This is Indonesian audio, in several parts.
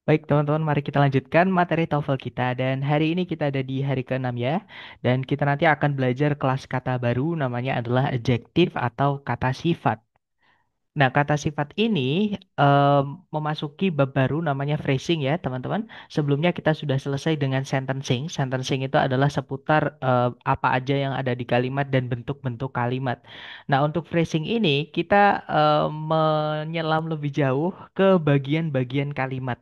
Baik, teman-teman, mari kita lanjutkan materi TOEFL kita. Dan hari ini kita ada di hari ke-6 ya. Dan kita nanti akan belajar kelas kata baru namanya adalah adjektif atau kata sifat. Nah, kata sifat ini memasuki bab baru namanya phrasing ya, teman-teman. Sebelumnya kita sudah selesai dengan sentencing. Sentencing itu adalah seputar apa aja yang ada di kalimat dan bentuk-bentuk kalimat. Nah, untuk phrasing ini kita menyelam lebih jauh ke bagian-bagian kalimat.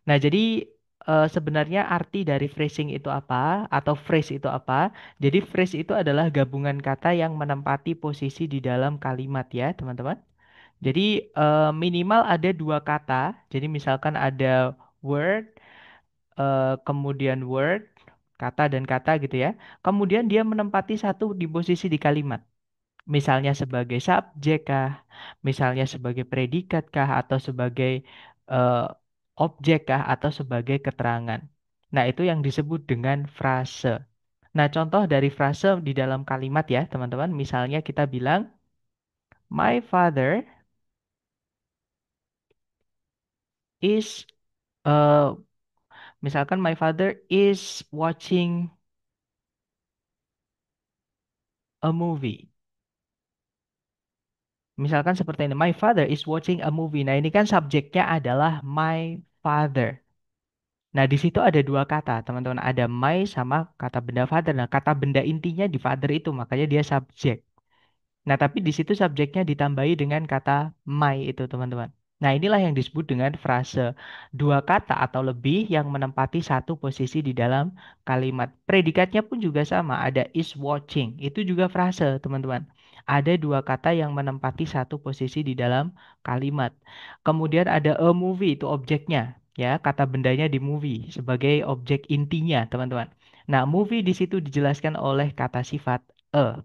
Nah, jadi sebenarnya arti dari phrasing itu apa atau phrase itu apa? Jadi phrase itu adalah gabungan kata yang menempati posisi di dalam kalimat ya, teman-teman. Jadi minimal ada dua kata. Jadi misalkan ada word, kemudian word, kata dan kata gitu ya. Kemudian dia menempati satu di posisi di kalimat. Misalnya sebagai subjek kah, misalnya sebagai predikat kah, atau sebagai eh, objek kah, atau sebagai keterangan. Nah, itu yang disebut dengan frase. Nah, contoh dari frase di dalam kalimat ya, teman-teman. Misalnya kita bilang, My father is, eh, misalkan my father is watching a movie. Misalkan seperti ini, my father is watching a movie. Nah, ini kan subjeknya adalah my father. Nah, di situ ada dua kata, teman-teman. Ada my sama kata benda father. Nah, kata benda intinya di father itu, makanya dia subjek. Nah, tapi di situ subjeknya ditambahi dengan kata my itu, teman-teman. Nah, inilah yang disebut dengan frase. Dua kata atau lebih yang menempati satu posisi di dalam kalimat. Predikatnya pun juga sama. Ada is watching. Itu juga frase, teman-teman. Ada dua kata yang menempati satu posisi di dalam kalimat. Kemudian ada a movie, itu objeknya. Ya, kata bendanya di movie sebagai objek intinya, teman-teman. Nah, movie di situ dijelaskan oleh kata sifat a.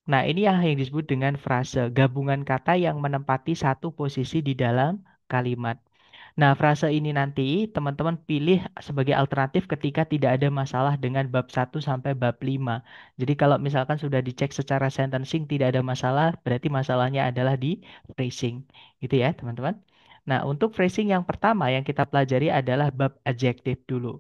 Nah, ini yang disebut dengan frase, gabungan kata yang menempati satu posisi di dalam kalimat. Nah, frase ini nanti teman-teman pilih sebagai alternatif ketika tidak ada masalah dengan bab 1 sampai bab 5. Jadi kalau misalkan sudah dicek secara sentencing tidak ada masalah, berarti masalahnya adalah di phrasing. Gitu ya, teman-teman. Nah, untuk phrasing yang pertama yang kita pelajari adalah bab adjektif dulu.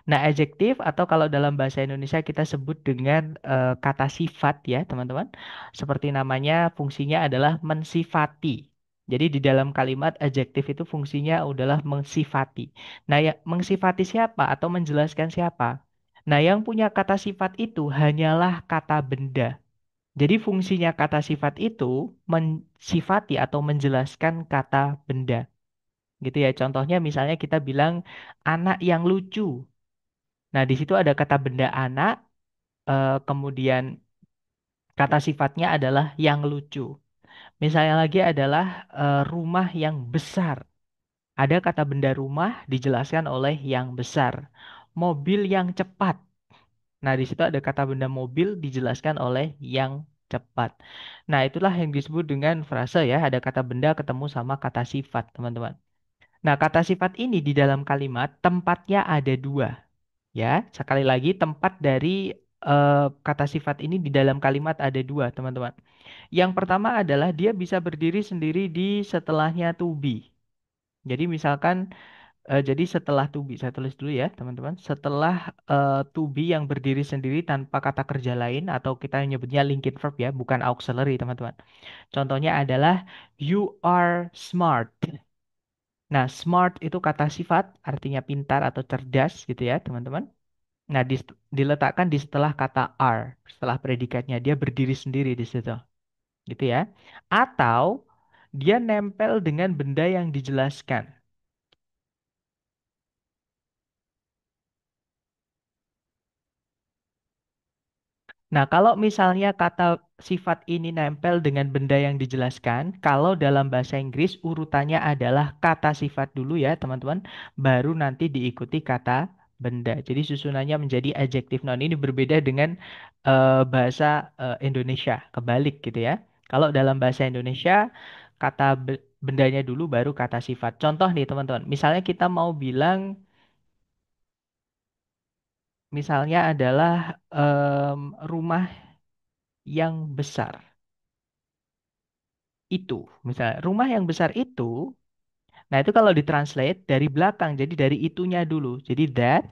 Nah, adjektif atau kalau dalam bahasa Indonesia kita sebut dengan kata sifat ya, teman-teman. Seperti namanya, fungsinya adalah mensifati. Jadi di dalam kalimat adjektif itu fungsinya adalah mensifati. Nah, ya mensifati siapa atau menjelaskan siapa? Nah, yang punya kata sifat itu hanyalah kata benda. Jadi fungsinya kata sifat itu mensifati atau menjelaskan kata benda. Gitu ya. Contohnya misalnya kita bilang anak yang lucu. Nah, di situ ada kata benda anak, kemudian kata sifatnya adalah yang lucu. Misalnya lagi adalah rumah yang besar. Ada kata benda rumah dijelaskan oleh yang besar. Mobil yang cepat. Nah, di situ ada kata benda mobil dijelaskan oleh yang cepat. Nah, itulah yang disebut dengan frase ya. Ada kata benda ketemu sama kata sifat, teman-teman. Nah, kata sifat ini di dalam kalimat tempatnya ada dua. Ya, sekali lagi tempat dari kata sifat ini di dalam kalimat ada dua, teman-teman. Yang pertama adalah dia bisa berdiri sendiri di setelahnya to be. Jadi misalkan, jadi setelah to be, saya tulis dulu ya, teman-teman. Setelah to be yang berdiri sendiri tanpa kata kerja lain atau kita nyebutnya linked verb ya, bukan auxiliary, teman-teman. Contohnya adalah you are smart. Nah, smart itu kata sifat, artinya pintar atau cerdas gitu ya, teman-teman. Nah, diletakkan di setelah kata are, setelah predikatnya dia berdiri sendiri di situ, gitu ya. Atau dia nempel dengan benda yang dijelaskan. Nah, kalau misalnya kata sifat ini nempel dengan benda yang dijelaskan, kalau dalam bahasa Inggris urutannya adalah kata sifat dulu ya, teman-teman, baru nanti diikuti kata benda. Jadi susunannya menjadi adjective noun. Ini berbeda dengan bahasa Indonesia, kebalik gitu ya. Kalau dalam bahasa Indonesia, kata bendanya dulu baru kata sifat. Contoh nih, teman-teman. Misalnya kita mau bilang, misalnya adalah rumah yang besar. Itu, misalnya rumah yang besar itu Nah, itu kalau ditranslate dari belakang, jadi dari itunya dulu. Jadi that,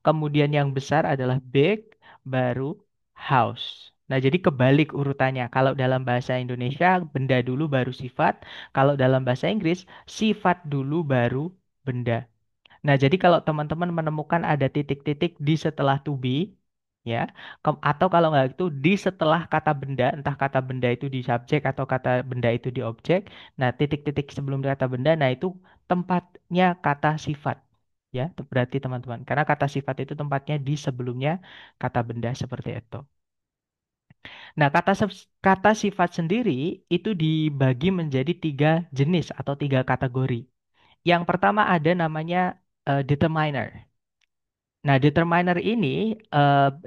kemudian yang besar adalah big, baru house. Nah, jadi kebalik urutannya. Kalau dalam bahasa Indonesia, benda dulu baru sifat. Kalau dalam bahasa Inggris, sifat dulu baru benda. Nah, jadi kalau teman-teman menemukan ada titik-titik di setelah to be, ya, atau kalau nggak itu di setelah kata benda, entah kata benda itu di subjek atau kata benda itu di objek, nah titik-titik sebelum kata benda, nah itu tempatnya kata sifat, ya, berarti teman-teman, karena kata sifat itu tempatnya di sebelumnya kata benda seperti itu. Nah, kata sifat sendiri itu dibagi menjadi tiga jenis atau tiga kategori. Yang pertama ada namanya determiner. Nah, determiner ini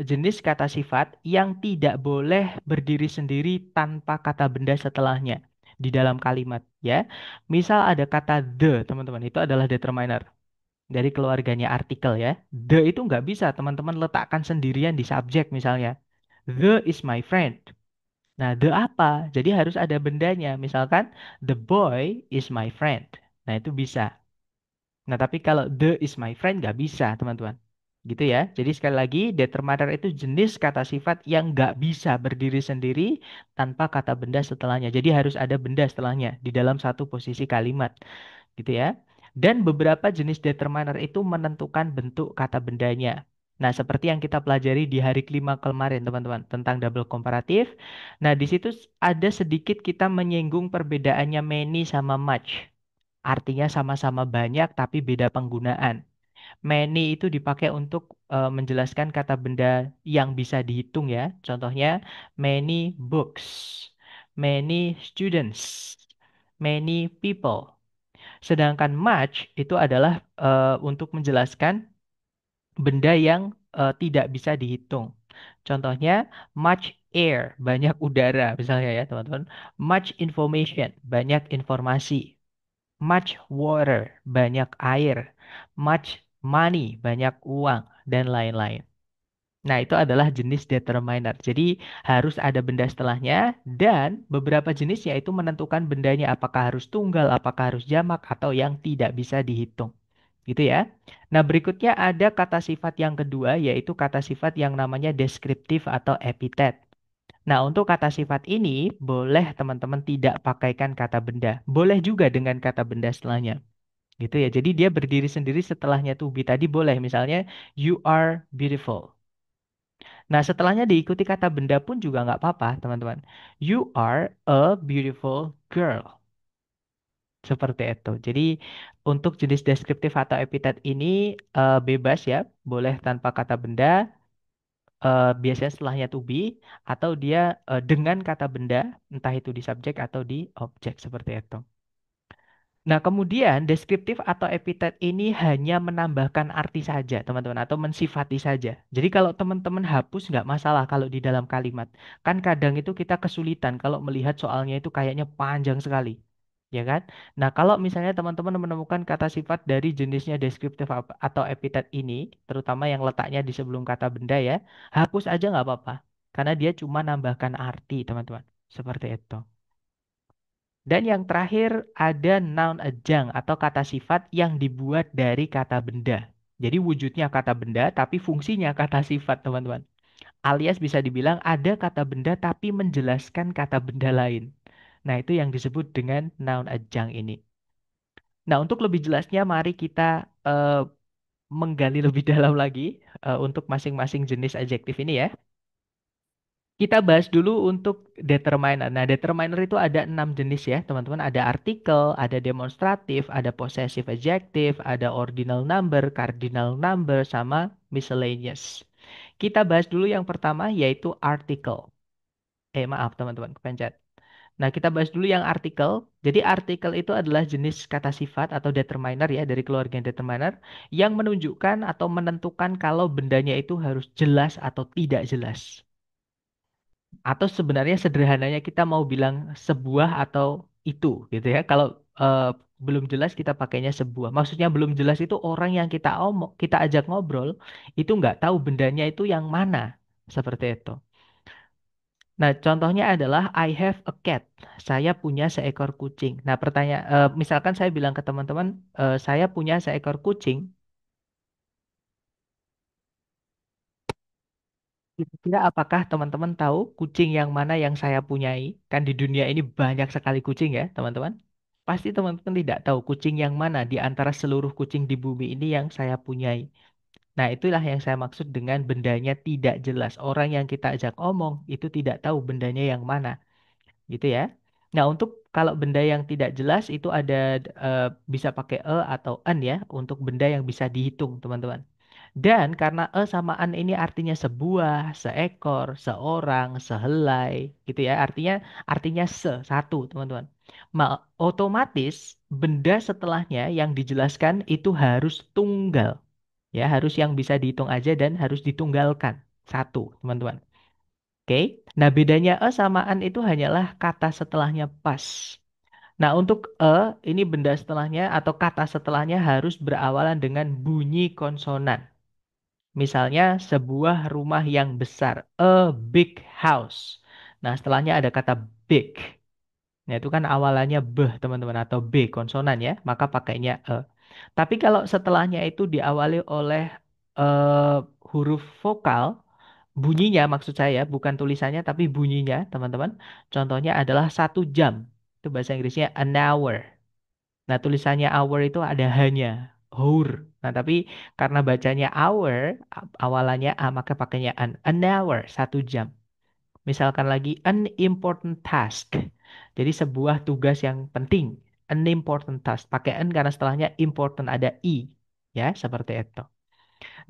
jenis kata sifat yang tidak boleh berdiri sendiri tanpa kata benda setelahnya di dalam kalimat, ya. Misal ada kata the, teman-teman, itu adalah determiner dari keluarganya artikel, ya. The itu nggak bisa teman-teman letakkan sendirian di subjek misalnya. The is my friend. Nah, the apa? Jadi harus ada bendanya. Misalkan the boy is my friend. Nah, itu bisa. Nah, tapi kalau the is my friend nggak bisa, teman-teman. Gitu ya. Jadi sekali lagi, determiner itu jenis kata sifat yang nggak bisa berdiri sendiri tanpa kata benda setelahnya. Jadi harus ada benda setelahnya di dalam satu posisi kalimat. Gitu ya. Dan beberapa jenis determiner itu menentukan bentuk kata bendanya. Nah, seperti yang kita pelajari di hari kelima kemarin, teman-teman, tentang double komparatif. Nah, di situ ada sedikit kita menyinggung perbedaannya many sama much. Artinya sama-sama banyak tapi beda penggunaan. Many itu dipakai untuk menjelaskan kata benda yang bisa dihitung ya. Contohnya many books, many students, many people. Sedangkan much itu adalah untuk menjelaskan benda yang tidak bisa dihitung. Contohnya much air, banyak udara misalnya ya teman-teman. Much information, banyak informasi. Much water, banyak air. Much money, banyak uang, dan lain-lain. Nah, itu adalah jenis determiner. Jadi, harus ada benda setelahnya, dan beberapa jenisnya itu menentukan bendanya apakah harus tunggal, apakah harus jamak, atau yang tidak bisa dihitung. Gitu ya. Nah, berikutnya ada kata sifat yang kedua, yaitu kata sifat yang namanya deskriptif atau epitet. Nah, untuk kata sifat ini, boleh teman-teman tidak pakaikan kata benda. Boleh juga dengan kata benda setelahnya. Gitu ya. Jadi dia berdiri sendiri setelahnya to be tadi boleh. Misalnya, you are beautiful. Nah, setelahnya diikuti kata benda pun juga nggak apa-apa, teman-teman. You are a beautiful girl. Seperti itu. Jadi, untuk jenis deskriptif atau epitet ini bebas ya. Boleh tanpa kata benda. Biasanya setelahnya to be. Atau dia dengan kata benda. Entah itu di subjek atau di objek. Seperti itu. Nah, kemudian deskriptif atau epitet ini hanya menambahkan arti saja, teman-teman, atau mensifati saja. Jadi kalau teman-teman hapus nggak masalah kalau di dalam kalimat. Kan kadang itu kita kesulitan kalau melihat soalnya itu kayaknya panjang sekali. Ya kan? Nah, kalau misalnya teman-teman menemukan kata sifat dari jenisnya deskriptif atau epitet ini, terutama yang letaknya di sebelum kata benda ya, hapus aja nggak apa-apa. Karena dia cuma nambahkan arti, teman-teman. Seperti itu. Dan yang terakhir ada noun adjunct atau kata sifat yang dibuat dari kata benda. Jadi wujudnya kata benda tapi fungsinya kata sifat, teman-teman. Alias bisa dibilang ada kata benda tapi menjelaskan kata benda lain. Nah, itu yang disebut dengan noun adjunct ini. Nah, untuk lebih jelasnya mari kita eh, menggali lebih dalam lagi untuk masing-masing jenis adjektif ini ya. Kita bahas dulu untuk determiner. Nah, determiner itu ada 6 jenis ya, teman-teman. Ada artikel, ada demonstratif, ada possessive adjective, ada ordinal number, cardinal number, sama miscellaneous. Kita bahas dulu yang pertama yaitu artikel. Maaf teman-teman, kepencet. Nah, kita bahas dulu yang artikel. Jadi artikel itu adalah jenis kata sifat atau determiner ya dari keluarga determiner yang menunjukkan atau menentukan kalau bendanya itu harus jelas atau tidak jelas. Atau sebenarnya sederhananya kita mau bilang sebuah atau itu gitu ya. Kalau eh, belum jelas kita pakainya sebuah. Maksudnya belum jelas itu orang yang kita ajak ngobrol itu nggak tahu bendanya itu yang mana. Seperti itu. Nah, contohnya adalah I have a cat. Saya punya seekor kucing. Nah, pertanyaan, misalkan saya bilang ke teman-teman, saya punya seekor kucing. Kira-kira apakah teman-teman tahu kucing yang mana yang saya punyai? Kan di dunia ini banyak sekali kucing ya, teman-teman. Pasti teman-teman tidak tahu kucing yang mana di antara seluruh kucing di bumi ini yang saya punyai. Nah, itulah yang saya maksud dengan bendanya tidak jelas. Orang yang kita ajak omong itu tidak tahu bendanya yang mana, gitu ya. Nah, untuk kalau benda yang tidak jelas itu ada bisa pakai atau an ya untuk benda yang bisa dihitung, teman-teman. Dan karena sama an ini artinya sebuah, seekor, seorang, sehelai, gitu ya. Artinya satu, teman-teman. Otomatis benda setelahnya yang dijelaskan itu harus tunggal. Ya, harus yang bisa dihitung aja dan harus ditunggalkan. Satu, teman-teman. Oke. Nah, bedanya sama an itu hanyalah kata setelahnya pas. Nah, untuk ini benda setelahnya atau kata setelahnya harus berawalan dengan bunyi konsonan. Misalnya sebuah rumah yang besar, a big house. Nah, setelahnya ada kata big. Nah, itu kan awalannya b, teman-teman, atau b konsonan ya, maka pakainya e. Tapi kalau setelahnya itu diawali oleh eh, huruf vokal, bunyinya maksud saya, bukan tulisannya tapi bunyinya, teman-teman. Contohnya adalah 1 jam. Itu bahasa Inggrisnya an hour. Nah, tulisannya hour itu ada hanya hour. Nah, tapi karena bacanya hour, awalannya A, maka pakainya an hour, 1 jam. Misalkan lagi an important task. Jadi sebuah tugas yang penting. An important task. Pakai an karena setelahnya important ada i. Ya, seperti itu.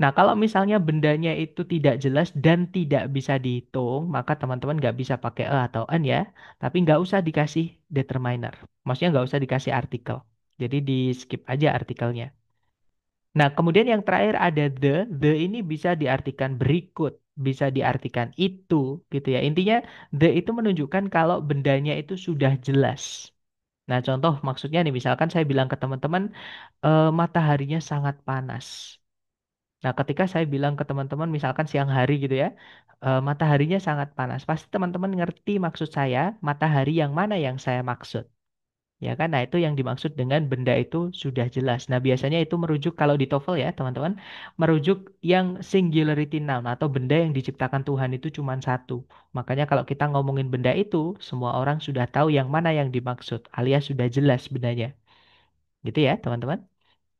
Nah, kalau misalnya bendanya itu tidak jelas dan tidak bisa dihitung, maka teman-teman nggak bisa pakai atau an ya. Tapi nggak usah dikasih determiner. Maksudnya nggak usah dikasih artikel. Jadi di skip aja artikelnya. Nah, kemudian yang terakhir ada the. The ini bisa diartikan berikut, bisa diartikan itu, gitu ya. Intinya the itu menunjukkan kalau bendanya itu sudah jelas. Nah, contoh maksudnya nih, misalkan saya bilang ke teman-teman, mataharinya sangat panas. Nah, ketika saya bilang ke teman-teman, misalkan siang hari gitu ya, mataharinya sangat panas. Pasti teman-teman ngerti maksud saya, matahari yang mana yang saya maksud. Ya kan? Nah, itu yang dimaksud dengan benda itu sudah jelas. Nah, biasanya itu merujuk kalau di TOEFL ya, teman-teman, merujuk yang singularity noun atau benda yang diciptakan Tuhan itu cuma satu. Makanya kalau kita ngomongin benda itu, semua orang sudah tahu yang mana yang dimaksud, alias sudah jelas bendanya. Gitu ya, teman-teman.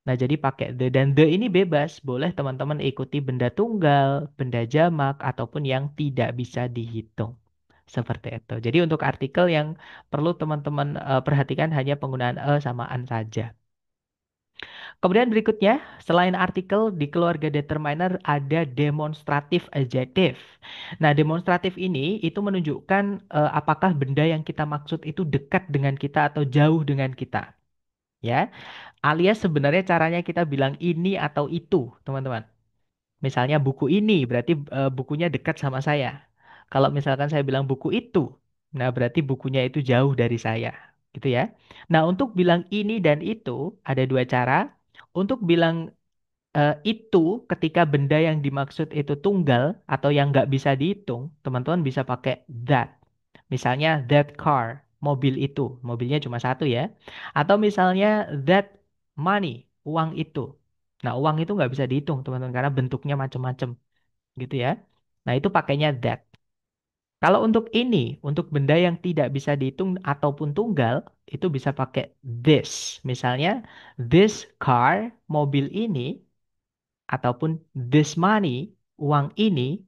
Nah, jadi pakai the dan the ini bebas. Boleh teman-teman ikuti benda tunggal, benda jamak, ataupun yang tidak bisa dihitung. Seperti itu. Jadi untuk artikel yang perlu teman-teman perhatikan hanya penggunaan sama an saja. Kemudian berikutnya, selain artikel di keluarga determiner ada demonstratif adjective. Nah, demonstratif ini itu menunjukkan apakah benda yang kita maksud itu dekat dengan kita atau jauh dengan kita. Ya, alias sebenarnya caranya kita bilang ini atau itu, teman-teman. Misalnya buku ini berarti bukunya dekat sama saya. Kalau misalkan saya bilang buku itu, nah berarti bukunya itu jauh dari saya, gitu ya. Nah, untuk bilang ini dan itu ada dua cara. Untuk bilang itu ketika benda yang dimaksud itu tunggal atau yang nggak bisa dihitung, teman-teman bisa pakai that. Misalnya that car, mobil itu, mobilnya cuma satu ya. Atau misalnya that money, uang itu. Nah, uang itu nggak bisa dihitung, teman-teman, karena bentuknya macam-macam, gitu ya. Nah, itu pakainya that. Kalau untuk ini, untuk benda yang tidak bisa dihitung ataupun tunggal, itu bisa pakai this. Misalnya, this car, mobil ini, ataupun this money, uang ini,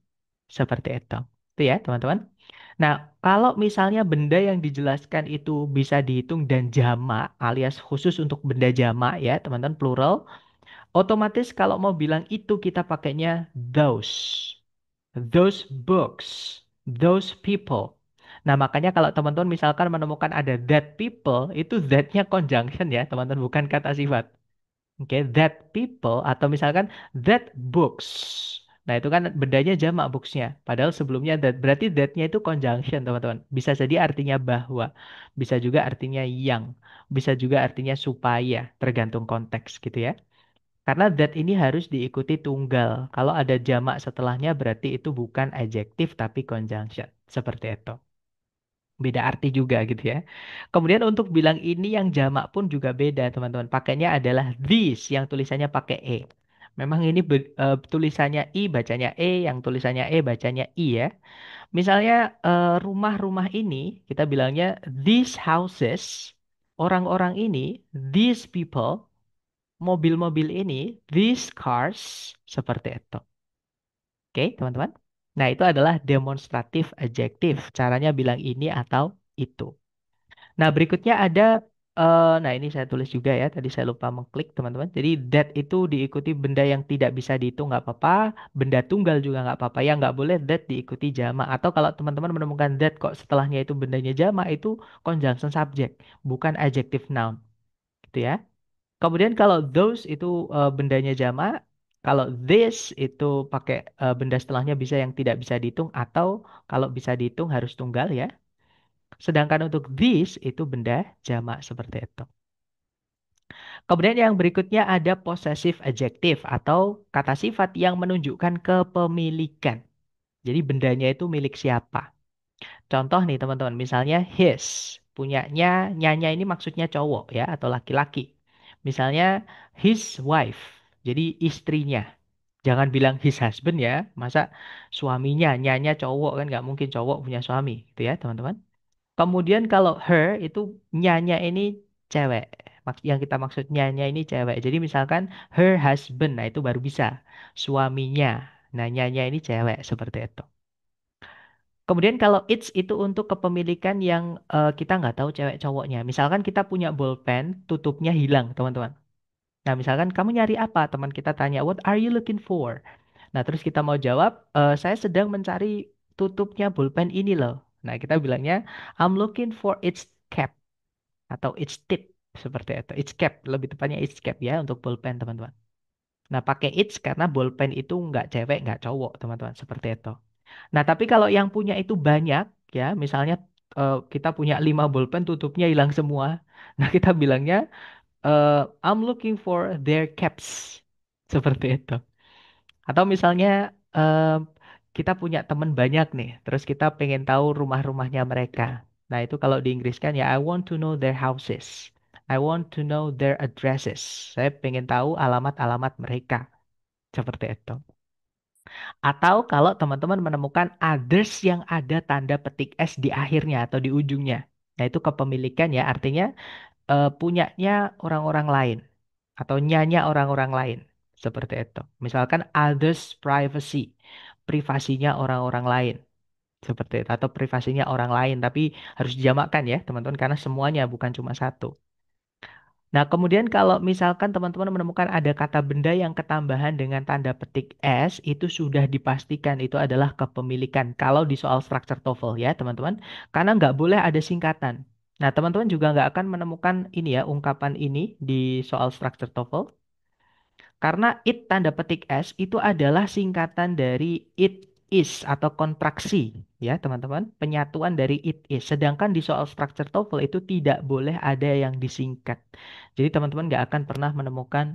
seperti itu. Itu ya, teman-teman. Nah, kalau misalnya benda yang dijelaskan itu bisa dihitung dan jamak, alias khusus untuk benda jamak ya, teman-teman, plural, otomatis kalau mau bilang itu kita pakainya those. Those books, those people. Nah, makanya kalau teman-teman misalkan menemukan ada that people, itu that-nya conjunction ya, teman-teman, bukan kata sifat. Oke, that people atau misalkan that books. Nah, itu kan bendanya jamak books-nya. Padahal sebelumnya that, berarti that-nya itu conjunction, teman-teman. Bisa jadi artinya bahwa, bisa juga artinya yang, bisa juga artinya supaya, tergantung konteks gitu ya. Karena that ini harus diikuti tunggal. Kalau ada jamak setelahnya berarti itu bukan adjektif tapi conjunction. Seperti itu. Beda arti juga gitu ya. Kemudian untuk bilang ini yang jamak pun juga beda, teman-teman. Pakainya adalah this yang tulisannya pakai E. Memang ini tulisannya I bacanya E, yang tulisannya E bacanya I ya. Misalnya rumah-rumah ini kita bilangnya these houses, orang-orang ini, these people, mobil-mobil ini, these cars, seperti itu. Oke, teman-teman. Nah, itu adalah demonstratif adjektif. Caranya bilang ini atau itu. Nah, berikutnya ada, nah ini saya tulis juga ya. Tadi saya lupa mengklik, teman-teman. Jadi, that itu diikuti benda yang tidak bisa dihitung, nggak apa-apa. Benda tunggal juga nggak apa-apa. Yang nggak boleh that diikuti jamak. Atau kalau teman-teman menemukan that kok setelahnya itu bendanya jamak, itu conjunction subject, bukan adjective noun. Gitu ya. Kemudian kalau those itu bendanya jamak, kalau this itu pakai benda setelahnya bisa yang tidak bisa dihitung atau kalau bisa dihitung harus tunggal ya. Sedangkan untuk this itu benda jamak seperti itu. Kemudian yang berikutnya ada possessive adjective atau kata sifat yang menunjukkan kepemilikan. Jadi bendanya itu milik siapa? Contoh nih teman-teman, misalnya his, punyanya, nyanya ini maksudnya cowok ya atau laki-laki. Misalnya his wife, jadi istrinya. Jangan bilang his husband ya, masa suaminya, nyanya cowok kan nggak mungkin cowok punya suami, gitu ya teman-teman. Kemudian kalau her itu nyanya ini cewek. Yang kita maksud nyanya ini cewek. Jadi misalkan her husband, nah itu baru bisa. Suaminya, nah nyanya ini cewek seperti itu. Kemudian kalau it's itu untuk kepemilikan yang kita nggak tahu cewek cowoknya. Misalkan kita punya bolpen, tutupnya hilang, teman-teman. Nah, misalkan kamu nyari apa? Teman kita tanya, what are you looking for? Nah, terus kita mau jawab, saya sedang mencari tutupnya bolpen ini loh. Nah, kita bilangnya, I'm looking for its cap atau its tip. Seperti itu. Its cap, lebih tepatnya its cap ya untuk bolpen, teman-teman. Nah, pakai its karena bolpen itu nggak cewek, nggak cowok, teman-teman. Seperti itu. Nah, tapi kalau yang punya itu banyak, ya, misalnya kita punya 5 bolpen, tutupnya hilang semua. Nah, kita bilangnya, I'm looking for their caps. Seperti itu. Atau misalnya kita punya teman banyak nih, terus kita pengen tahu rumah-rumahnya mereka. Nah, itu kalau di Inggris kan ya, I want to know their houses. I want to know their addresses. Saya pengen tahu alamat-alamat mereka. Seperti itu. Atau kalau teman-teman menemukan others yang ada tanda petik S di akhirnya atau di ujungnya. Nah, itu kepemilikan ya, artinya punyanya orang-orang lain atau nyanya orang-orang lain. Seperti itu. Misalkan others privacy, privasinya orang-orang lain. Seperti itu. Atau privasinya orang lain, tapi harus dijamakkan ya teman-teman karena semuanya bukan cuma satu. Nah, kemudian kalau misalkan teman-teman menemukan ada kata benda yang ketambahan dengan tanda petik S, itu sudah dipastikan itu adalah kepemilikan. Kalau di soal structure TOEFL ya, teman-teman. Karena nggak boleh ada singkatan. Nah, teman-teman juga nggak akan menemukan ini ya, ungkapan ini di soal structure TOEFL. Karena it tanda petik S itu adalah singkatan dari it is atau kontraksi ya teman-teman. Penyatuan dari it is. Sedangkan di soal structure TOEFL itu tidak boleh ada yang disingkat. Jadi teman-teman nggak akan pernah menemukan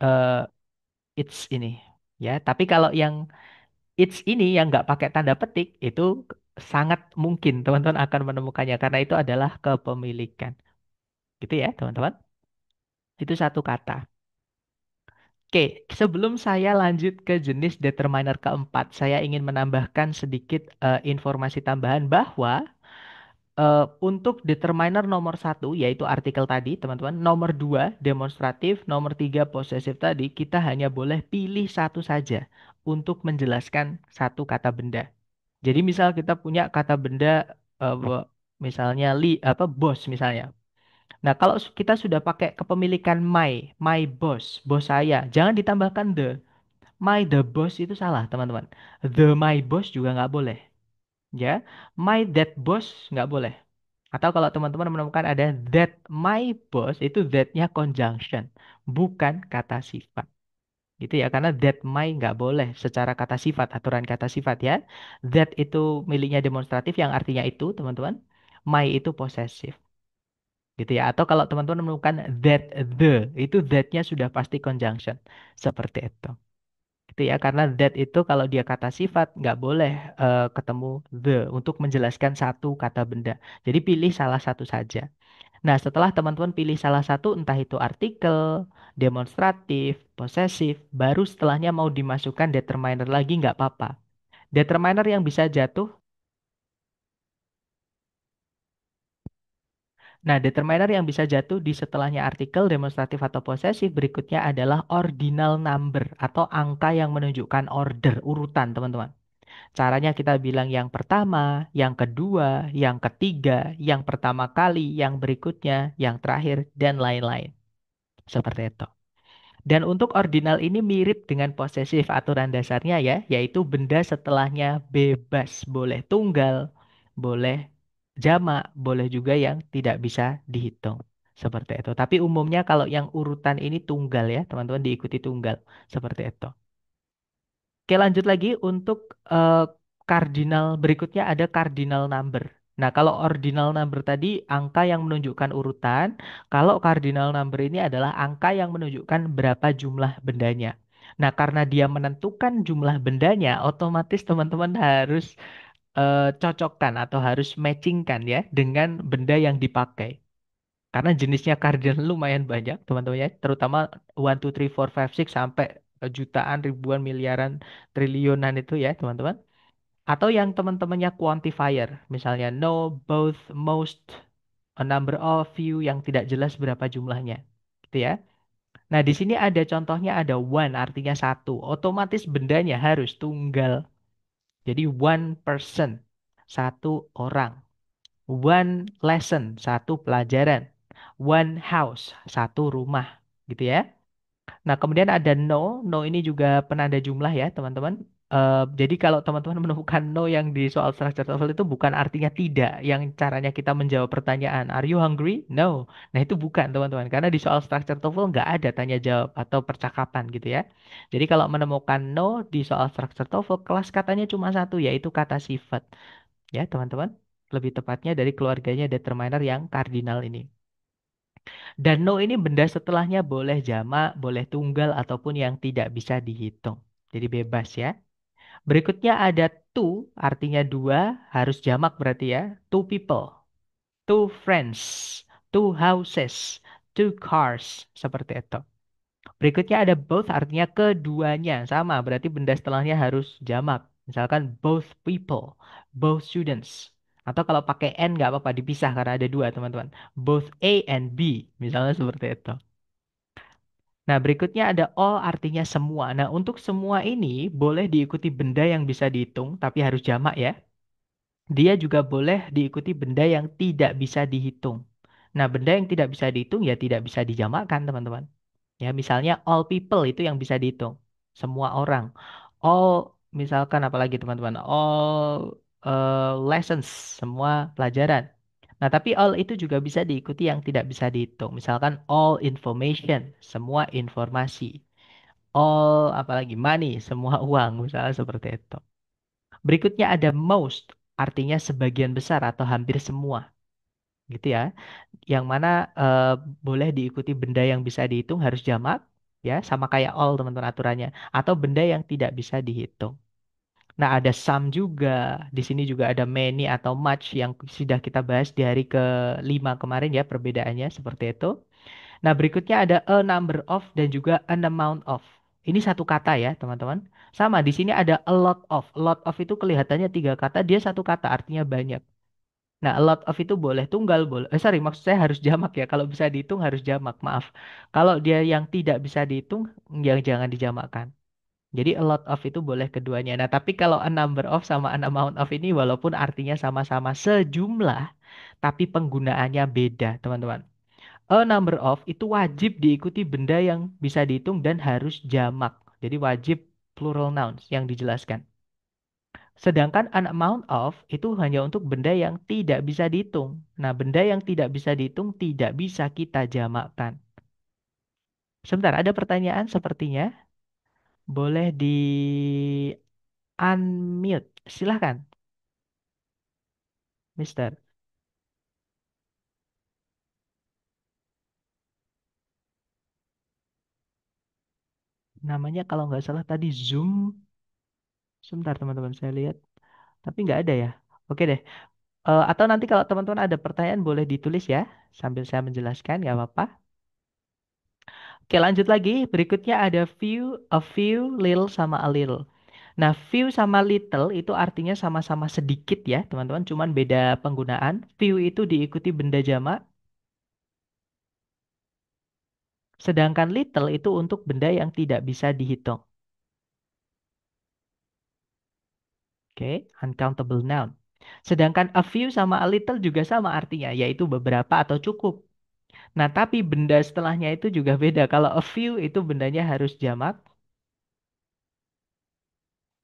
eh, it's ini ya. Tapi kalau yang it's ini yang nggak pakai tanda petik itu sangat mungkin teman-teman akan menemukannya karena itu adalah kepemilikan. Gitu ya teman-teman. Itu satu kata. Oke, sebelum saya lanjut ke jenis determiner keempat, saya ingin menambahkan sedikit informasi tambahan bahwa untuk determiner nomor satu, yaitu artikel tadi, teman-teman, nomor dua demonstratif, nomor tiga posesif tadi, kita hanya boleh pilih satu saja untuk menjelaskan satu kata benda. Jadi misal kita punya kata benda, misalnya apa bos misalnya. Nah, kalau kita sudah pakai kepemilikan my boss, bos saya, jangan ditambahkan the. My the boss itu salah, teman-teman. The my boss juga nggak boleh. Ya, my that boss nggak boleh. Atau kalau teman-teman menemukan ada that my boss, itu that-nya conjunction, bukan kata sifat. Gitu ya, karena that my nggak boleh secara kata sifat, aturan kata sifat ya. That itu miliknya demonstratif yang artinya itu, teman-teman. My itu posesif. gitu ya. Atau kalau teman-teman menemukan that, the, itu that-nya sudah pasti conjunction. Seperti itu. Gitu ya, karena that itu kalau dia kata sifat nggak boleh ketemu the untuk menjelaskan satu kata benda. Jadi pilih salah satu saja. Nah, setelah teman-teman pilih salah satu, entah itu artikel, demonstratif, posesif, baru setelahnya mau dimasukkan determiner lagi nggak apa-apa. Determiner yang bisa jatuh. Nah, determiner yang bisa jatuh di setelahnya artikel, demonstratif atau posesif berikutnya adalah ordinal number atau angka yang menunjukkan order, urutan, teman-teman. Caranya kita bilang yang pertama, yang kedua, yang ketiga, yang pertama kali, yang berikutnya, yang terakhir, dan lain-lain. Seperti itu. Dan untuk ordinal ini mirip dengan posesif aturan dasarnya ya, yaitu benda setelahnya bebas. Boleh tunggal, boleh jamak, boleh juga yang tidak bisa dihitung. Seperti itu. Tapi umumnya kalau yang urutan ini tunggal ya, teman-teman diikuti tunggal. Seperti itu. Oke, lanjut lagi untuk cardinal berikutnya ada cardinal number. Nah, kalau ordinal number tadi angka yang menunjukkan urutan, kalau cardinal number ini adalah angka yang menunjukkan berapa jumlah bendanya. Nah, karena dia menentukan jumlah bendanya, otomatis teman-teman harus cocokkan atau harus matchingkan ya dengan benda yang dipakai. Karena jenisnya cardinal lumayan banyak, teman-teman ya, terutama 1, 2, 3, 4, 5, 6 sampai jutaan, ribuan, miliaran, triliunan itu ya, teman-teman. Atau yang teman-temannya quantifier, misalnya no, both, most, a number of, few yang tidak jelas berapa jumlahnya. Gitu ya. Nah, di sini ada contohnya ada one artinya satu. Otomatis bendanya harus tunggal. Jadi one person, satu orang. One lesson, satu pelajaran. One house, satu rumah. Gitu ya. Nah, kemudian ada no. No ini juga penanda jumlah ya, teman-teman. Jadi kalau teman-teman menemukan no yang di soal structure TOEFL itu bukan artinya tidak. Yang caranya kita menjawab pertanyaan, Are you hungry? No. Nah, itu bukan, teman-teman. Karena di soal structure TOEFL nggak ada tanya jawab atau percakapan gitu ya. Jadi kalau menemukan no di soal structure TOEFL, kelas katanya cuma satu, yaitu kata sifat. Ya, teman-teman. Lebih tepatnya dari keluarganya determiner yang kardinal ini. Dan no ini benda setelahnya boleh jamak, boleh tunggal, ataupun yang tidak bisa dihitung. Jadi bebas ya. Berikutnya ada two, artinya dua, harus jamak berarti ya. Two people, two friends, two houses, two cars, seperti itu. Berikutnya ada both, artinya keduanya. Sama, berarti benda setelahnya harus jamak. Misalkan both people, both students. Atau kalau pakai N nggak apa-apa, dipisah karena ada dua teman-teman. Both A and B, misalnya seperti itu. Nah, berikutnya ada all artinya semua. Nah, untuk semua ini boleh diikuti benda yang bisa dihitung, tapi harus jamak ya. Dia juga boleh diikuti benda yang tidak bisa dihitung. Nah, benda yang tidak bisa dihitung ya tidak bisa dijamakkan, teman-teman. Ya, misalnya all people itu yang bisa dihitung. Semua orang. All, misalkan apalagi teman-teman, all lessons, semua pelajaran. Nah, tapi all itu juga bisa diikuti yang tidak bisa dihitung. Misalkan all information, semua informasi. All apalagi money, semua uang, misalnya seperti itu. Berikutnya ada most, artinya sebagian besar atau hampir semua, gitu ya. Yang mana eh, boleh diikuti benda yang bisa dihitung harus jamak, ya, sama kayak all teman-teman aturannya. Atau benda yang tidak bisa dihitung. Nah, ada some juga. Di sini juga ada many atau much yang sudah kita bahas di hari ke-5 kemarin ya perbedaannya seperti itu. Nah, berikutnya ada a number of dan juga an amount of. Ini satu kata ya, teman-teman. Sama, di sini ada a lot of. A lot of itu kelihatannya tiga kata, dia satu kata, artinya banyak. Nah, a lot of itu boleh tunggal, boleh. Sorry, maksud saya harus jamak ya. Kalau bisa dihitung harus jamak, maaf. Kalau dia yang tidak bisa dihitung, yang jangan dijamakkan. Jadi a lot of itu boleh keduanya. Nah, tapi kalau a number of sama an amount of ini walaupun artinya sama-sama sejumlah, tapi penggunaannya beda, teman-teman. A number of itu wajib diikuti benda yang bisa dihitung dan harus jamak. Jadi wajib plural nouns yang dijelaskan. Sedangkan an amount of itu hanya untuk benda yang tidak bisa dihitung. Nah, benda yang tidak bisa dihitung tidak bisa kita jamakkan. Sebentar, ada pertanyaan sepertinya. Boleh di unmute. Silahkan, Mister. Namanya kalau nggak salah tadi Zoom. Sebentar teman-teman saya lihat. Tapi nggak ada ya. Oke deh. Atau nanti kalau teman-teman ada pertanyaan boleh ditulis ya. Sambil saya menjelaskan, nggak apa-apa. Oke, lanjut lagi. Berikutnya ada few, a few, little, sama a little. Nah, few sama little itu artinya sama-sama sedikit ya, teman-teman. Cuman beda penggunaan. Few itu diikuti benda jamak, sedangkan little itu untuk benda yang tidak bisa dihitung. Oke, uncountable noun. Sedangkan a few sama a little juga sama artinya, yaitu beberapa atau cukup. Nah, tapi benda setelahnya itu juga beda. Kalau a few itu bendanya harus jamak,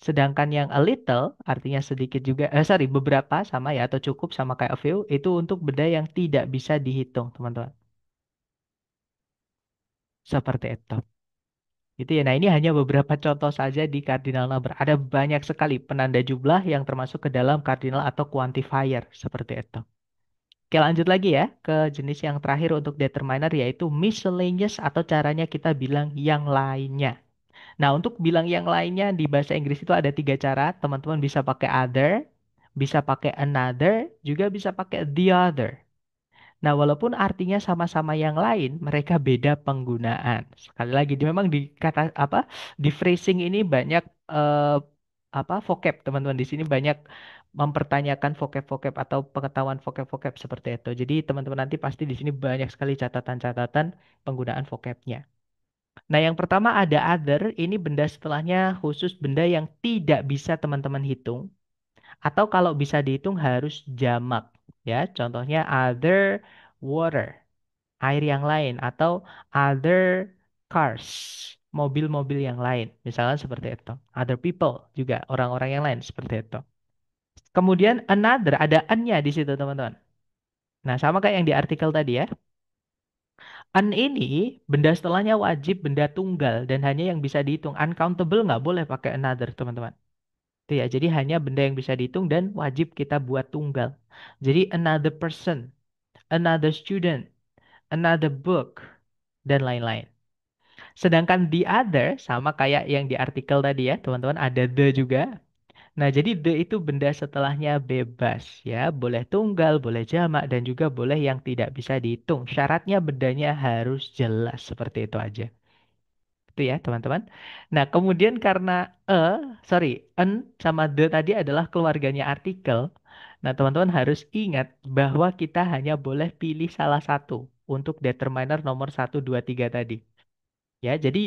sedangkan yang a little artinya sedikit juga, sorry, beberapa sama ya atau cukup sama kayak a few itu untuk benda yang tidak bisa dihitung, teman-teman. Seperti itu. Itu ya. Nah, ini hanya beberapa contoh saja di cardinal number. Ada banyak sekali penanda jumlah yang termasuk ke dalam cardinal atau quantifier seperti itu. Oke, lanjut lagi ya ke jenis yang terakhir untuk determiner yaitu miscellaneous atau caranya kita bilang yang lainnya. Nah, untuk bilang yang lainnya di bahasa Inggris itu ada tiga cara. Teman-teman bisa pakai other, bisa pakai another, juga bisa pakai the other. Nah, walaupun artinya sama-sama yang lain, mereka beda penggunaan. Sekali lagi, memang di kata apa, di phrasing ini banyak eh, apa vocab, teman-teman di sini banyak mempertanyakan vocab-vocab atau pengetahuan vocab-vocab seperti itu. Jadi, teman-teman nanti pasti di sini banyak sekali catatan-catatan penggunaan vocabnya. Nah, yang pertama ada other, ini benda setelahnya khusus benda yang tidak bisa teman-teman hitung. Atau kalau bisa dihitung harus jamak. Ya, contohnya other water, air yang lain. Atau other cars, mobil-mobil yang lain. Misalnya seperti itu. Other people juga, orang-orang yang lain seperti itu. Kemudian another, ada an-nya di situ teman-teman. Nah, sama kayak yang di artikel tadi ya. An ini benda setelahnya wajib benda tunggal dan hanya yang bisa dihitung. Uncountable nggak boleh pakai another, teman-teman. Itu ya, jadi hanya benda yang bisa dihitung dan wajib kita buat tunggal. Jadi another person, another student, another book, dan lain-lain. Sedangkan the other sama kayak yang di artikel tadi ya, teman-teman ada the juga. Nah, jadi the itu benda setelahnya bebas ya, boleh tunggal, boleh jamak, dan juga boleh yang tidak bisa dihitung. Syaratnya bendanya harus jelas seperti itu aja. Itu ya, teman-teman. Nah, kemudian karena sorry, an sama the tadi adalah keluarganya artikel. Nah, teman-teman harus ingat bahwa kita hanya boleh pilih salah satu untuk determiner nomor satu 2 3 tadi. Ya, jadi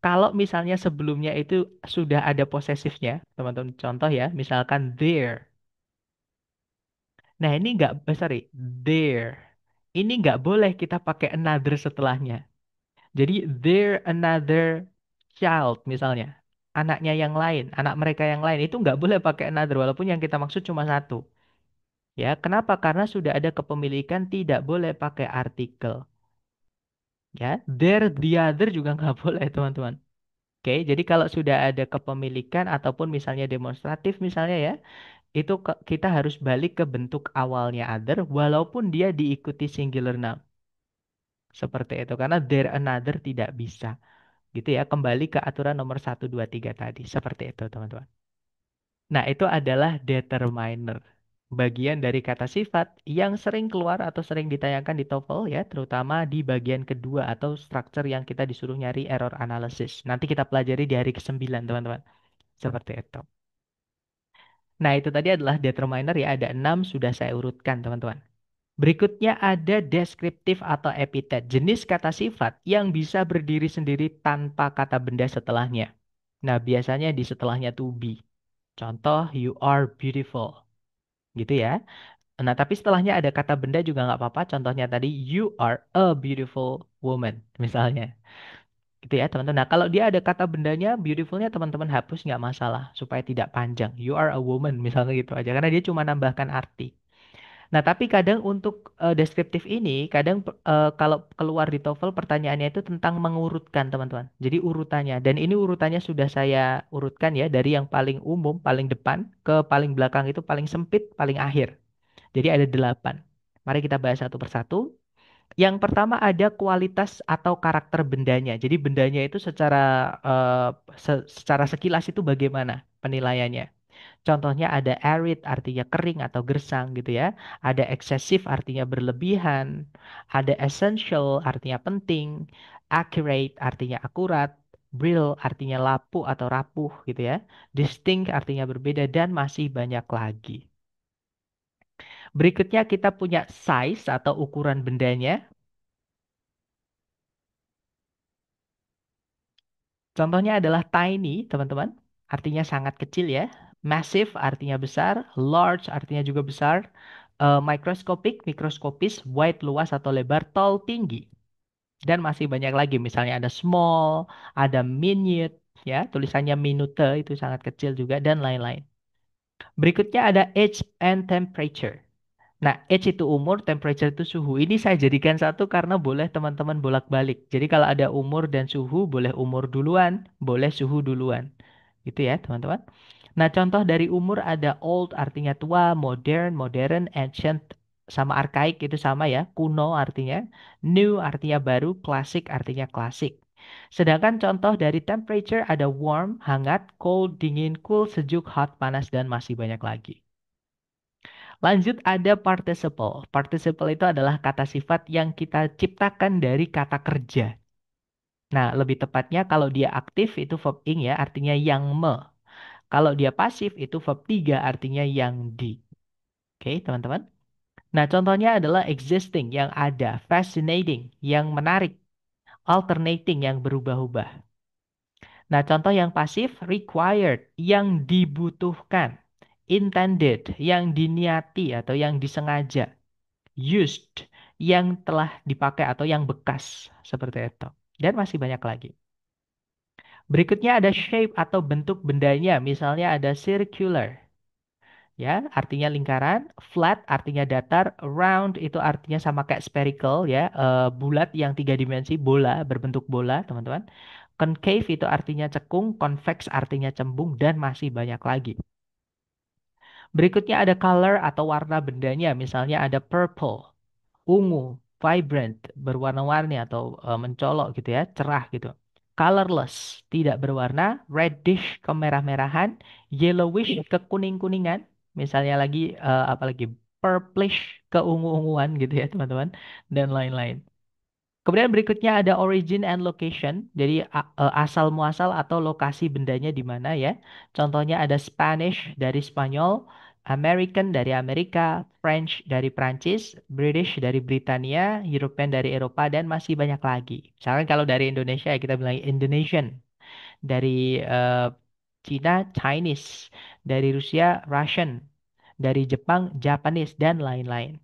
kalau misalnya sebelumnya itu sudah ada posesifnya, teman-teman contoh ya, misalkan there. Nah, ini nggak, sorry, there. Ini nggak boleh kita pakai another setelahnya. Jadi there another child misalnya. Anaknya yang lain, anak mereka yang lain itu nggak boleh pakai another walaupun yang kita maksud cuma satu. Ya, kenapa? Karena sudah ada kepemilikan tidak boleh pakai artikel. Ya, there the other juga nggak boleh teman-teman. Oke, jadi kalau sudah ada kepemilikan ataupun misalnya demonstratif misalnya ya, itu kita harus balik ke bentuk awalnya other walaupun dia diikuti singular noun. Seperti itu karena there another tidak bisa. Gitu ya, kembali ke aturan nomor satu 2 3 tadi. Seperti itu, teman-teman. Nah, itu adalah determiner. Bagian dari kata sifat yang sering keluar atau sering ditayangkan di TOEFL ya, terutama di bagian kedua atau structure yang kita disuruh nyari error analysis. Nanti kita pelajari di hari ke-9, teman-teman. Seperti itu. Nah, itu tadi adalah determiner ya, ada 6 sudah saya urutkan, teman-teman. Berikutnya ada deskriptif atau epitet, jenis kata sifat yang bisa berdiri sendiri tanpa kata benda setelahnya. Nah, biasanya di setelahnya to be. Contoh, you are beautiful. Gitu ya. Nah, tapi setelahnya ada kata benda juga nggak apa-apa. Contohnya tadi, you are a beautiful woman. Misalnya. Gitu ya, teman-teman. Nah, kalau dia ada kata bendanya, beautifulnya teman-teman hapus nggak masalah. Supaya tidak panjang. You are a woman. Misalnya gitu aja. Karena dia cuma nambahkan arti. Nah, tapi kadang untuk deskriptif ini, kadang kalau keluar di TOEFL pertanyaannya itu tentang mengurutkan, teman-teman. Jadi urutannya, dan ini urutannya sudah saya urutkan ya, dari yang paling umum, paling depan, ke paling belakang itu paling sempit, paling akhir. Jadi ada 8. Mari kita bahas satu persatu. Yang pertama ada kualitas atau karakter bendanya. Jadi bendanya itu eh, secara sekilas itu bagaimana penilaiannya. Contohnya ada arid artinya kering atau gersang gitu ya. Ada excessive artinya berlebihan. Ada essential artinya penting. Accurate artinya akurat. Brittle artinya lapuk atau rapuh gitu ya. Distinct artinya berbeda dan masih banyak lagi. Berikutnya kita punya size atau ukuran bendanya. Contohnya adalah tiny, teman-teman. Artinya sangat kecil ya. Massive artinya besar. Large artinya juga besar. Microscopic, mikroskopis. Wide, luas atau lebar. Tall, tinggi. Dan masih banyak lagi. Misalnya ada small, ada minute, ya. Tulisannya minute, itu sangat kecil juga. Dan lain-lain. Berikutnya ada age and temperature. Nah, age itu umur, temperature itu suhu. Ini saya jadikan satu karena boleh teman-teman bolak-balik. Jadi kalau ada umur dan suhu, boleh umur duluan, boleh suhu duluan. Gitu ya, teman-teman. Nah, contoh dari umur ada old artinya tua, modern, modern, ancient sama archaic itu sama ya, kuno artinya, new artinya baru, classic artinya klasik. Sedangkan contoh dari temperature ada warm, hangat, cold, dingin, cool, sejuk, hot, panas, dan masih banyak lagi. Lanjut ada participle. Participle itu adalah kata sifat yang kita ciptakan dari kata kerja. Nah, lebih tepatnya kalau dia aktif itu verb ing ya, artinya yang me. Kalau dia pasif itu verb 3 artinya yang di. Oke, teman-teman. Nah, contohnya adalah existing yang ada, fascinating yang menarik, alternating yang berubah-ubah. Nah, contoh yang pasif required yang dibutuhkan, intended yang diniati atau yang disengaja. Used yang telah dipakai atau yang bekas seperti itu. Dan masih banyak lagi. Berikutnya ada shape atau bentuk bendanya, misalnya ada circular, ya, artinya lingkaran, flat artinya datar, round itu artinya sama kayak spherical ya, bulat yang tiga dimensi, bola, berbentuk bola, teman-teman. Concave itu artinya cekung, convex artinya cembung dan masih banyak lagi. Berikutnya ada color atau warna bendanya, misalnya ada purple, ungu, vibrant, berwarna-warni atau mencolok gitu ya, cerah gitu. Colorless, tidak berwarna, reddish, kemerah-merahan, yellowish, kekuning-kuningan, misalnya lagi apalagi purplish, keungu-unguan gitu ya teman-teman, dan lain-lain. Kemudian berikutnya ada origin and location. Jadi asal muasal atau lokasi bendanya di mana ya. Contohnya ada Spanish dari Spanyol, American dari Amerika, French dari Prancis, British dari Britania, European dari Eropa dan masih banyak lagi. Misalkan kalau dari Indonesia ya kita bilang Indonesian, dari Cina Chinese, dari Rusia Russian, dari Jepang Japanese dan lain-lain.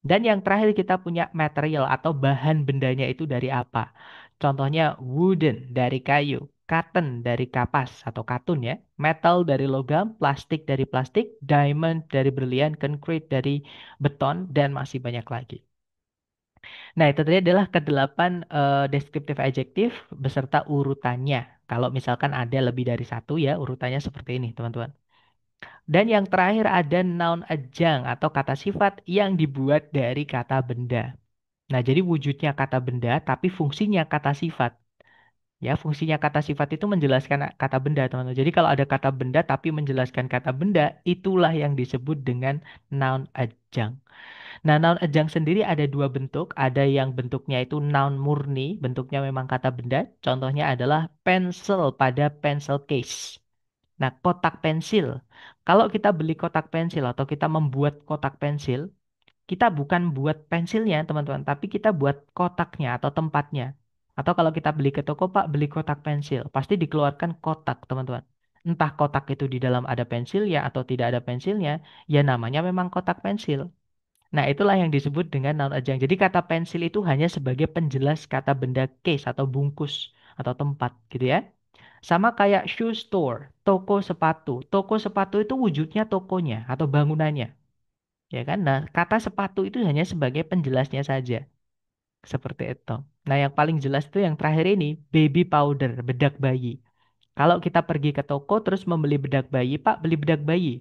Dan yang terakhir kita punya material atau bahan bendanya itu dari apa? Contohnya wooden dari kayu, cotton dari kapas atau katun ya, metal dari logam, plastik dari plastik, diamond dari berlian, concrete dari beton, dan masih banyak lagi. Nah, itu tadi adalah kedelapan deskriptif adjektif beserta urutannya. Kalau misalkan ada lebih dari satu ya, urutannya seperti ini, teman-teman. Dan yang terakhir ada noun adjunct atau kata sifat yang dibuat dari kata benda. Nah, jadi wujudnya kata benda, tapi fungsinya kata sifat. Ya, fungsinya kata sifat itu menjelaskan kata benda, teman-teman. Jadi kalau ada kata benda tapi menjelaskan kata benda, itulah yang disebut dengan noun adjunct. Nah, noun adjunct sendiri ada dua bentuk. Ada yang bentuknya itu noun murni, bentuknya memang kata benda. Contohnya adalah pencil pada pencil case. Nah, kotak pensil. Kalau kita beli kotak pensil atau kita membuat kotak pensil, kita bukan buat pensilnya, teman-teman, tapi kita buat kotaknya atau tempatnya. Atau kalau kita beli ke toko, Pak, beli kotak pensil, pasti dikeluarkan kotak, teman-teman. Entah kotak itu di dalam ada pensilnya atau tidak ada pensilnya, ya namanya memang kotak pensil. Nah, itulah yang disebut dengan noun adjunct. Jadi kata pensil itu hanya sebagai penjelas kata benda case atau bungkus atau tempat gitu ya. Sama kayak shoe store, toko sepatu. Toko sepatu itu wujudnya tokonya atau bangunannya. Ya kan? Nah, kata sepatu itu hanya sebagai penjelasnya saja. Seperti itu. Nah, yang paling jelas itu yang terakhir ini, baby powder, bedak bayi. Kalau kita pergi ke toko terus membeli bedak bayi, Pak, beli bedak bayi.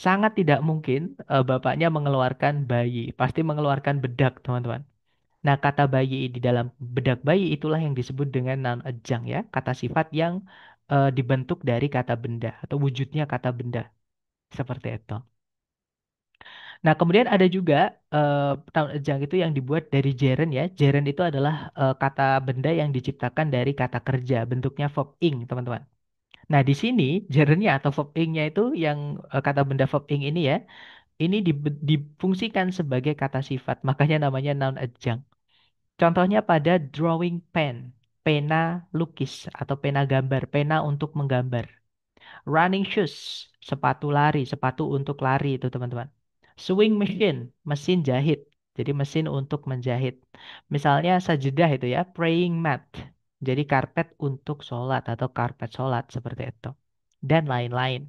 Sangat tidak mungkin bapaknya mengeluarkan bayi. Pasti mengeluarkan bedak, teman-teman. Nah, kata bayi di dalam bedak bayi itulah yang disebut dengan noun adjunct ya, kata sifat yang dibentuk dari kata benda atau wujudnya kata benda seperti itu. Nah, kemudian ada juga noun adjunct itu yang dibuat dari gerund ya. Gerund itu adalah kata benda yang diciptakan dari kata kerja, bentuknya verb ing, teman-teman. Nah, di sini gerundnya atau verb ing-nya itu yang kata benda verb ing ini ya, ini difungsikan sebagai kata sifat, makanya namanya noun adjunct. Contohnya pada drawing pen, pena lukis atau pena gambar, pena untuk menggambar. Running shoes, sepatu lari, sepatu untuk lari itu teman-teman. Sewing machine, mesin jahit. Jadi mesin untuk menjahit. Misalnya sajadah itu ya, praying mat. Jadi karpet untuk sholat atau karpet sholat seperti itu. Dan lain-lain.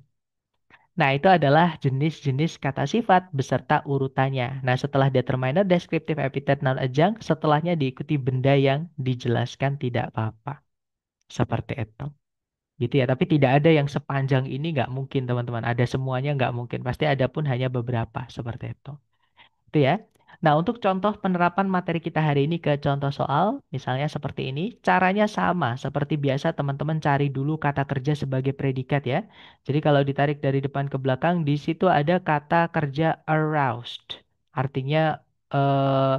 Nah, itu adalah jenis-jenis kata sifat beserta urutannya. Nah, setelah determiner, descriptive, epithet, noun, adjunct, setelahnya diikuti benda yang dijelaskan tidak apa-apa. Seperti itu. Gitu ya, tapi tidak ada yang sepanjang ini nggak mungkin, teman-teman. Ada semuanya nggak mungkin. Pasti ada pun hanya beberapa. Seperti itu. Itu ya. Nah, untuk contoh penerapan materi kita hari ini ke contoh soal, misalnya seperti ini, caranya sama. Seperti biasa, teman-teman cari dulu kata kerja sebagai predikat ya. Jadi kalau ditarik dari depan ke belakang, di situ ada kata kerja aroused. Artinya eh,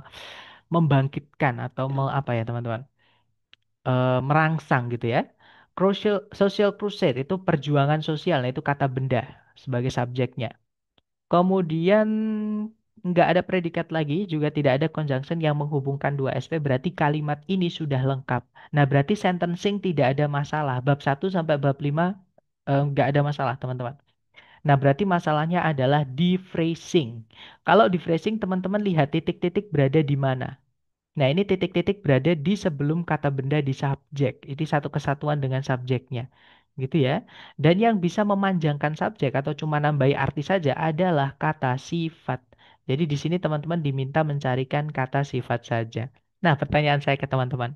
membangkitkan atau apa ya, teman-teman? Merangsang gitu ya. Social crusade itu perjuangan sosial, nah itu kata benda sebagai subjeknya. Kemudian nggak ada predikat lagi, juga tidak ada conjunction yang menghubungkan dua SP, berarti kalimat ini sudah lengkap. Nah, berarti sentencing tidak ada masalah. Bab 1 sampai bab 5 nggak ada masalah, teman-teman. Nah, berarti masalahnya adalah di phrasing. Kalau di phrasing, teman-teman lihat titik-titik berada di mana. Nah, ini titik-titik berada di sebelum kata benda di subjek. Ini satu kesatuan dengan subjeknya. Gitu ya. Dan yang bisa memanjangkan subjek atau cuma nambahi arti saja adalah kata sifat. Jadi di sini teman-teman diminta mencarikan kata sifat saja. Nah, pertanyaan saya ke teman-teman,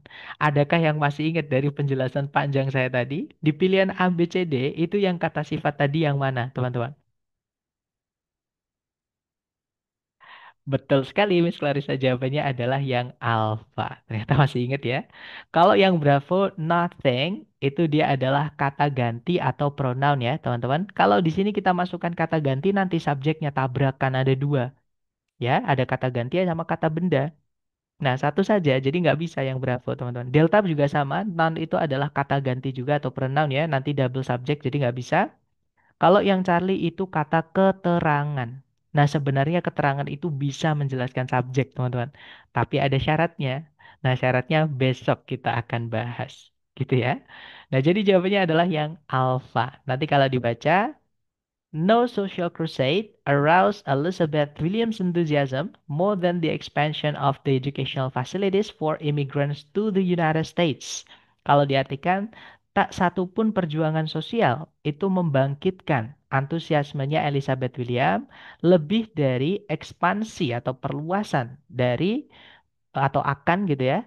adakah yang masih ingat dari penjelasan panjang saya tadi? Di pilihan A, B, C, D, itu yang kata sifat tadi yang mana, teman-teman? Betul sekali, Miss Clarissa. Jawabannya adalah yang alpha. Ternyata masih ingat ya. Kalau yang Bravo, nothing, itu dia adalah kata ganti atau pronoun ya, teman-teman. Kalau di sini kita masukkan kata ganti, nanti subjeknya tabrakan ada dua. Ya, ada kata ganti sama kata benda. Nah, satu saja, jadi nggak bisa yang Bravo, teman-teman. Delta juga sama, noun itu adalah kata ganti juga atau pronoun ya, nanti double subject, jadi nggak bisa. Kalau yang Charlie itu kata keterangan. Nah, sebenarnya keterangan itu bisa menjelaskan subjek, teman-teman. Tapi ada syaratnya. Nah, syaratnya besok kita akan bahas. Gitu ya. Nah, jadi jawabannya adalah yang alpha. Nanti kalau dibaca, no social crusade aroused Elizabeth Williams' enthusiasm more than the expansion of the educational facilities for immigrants to the United States. Kalau diartikan, tak satu pun perjuangan sosial itu membangkitkan antusiasmenya Elizabeth William lebih dari ekspansi atau perluasan dari atau akan gitu ya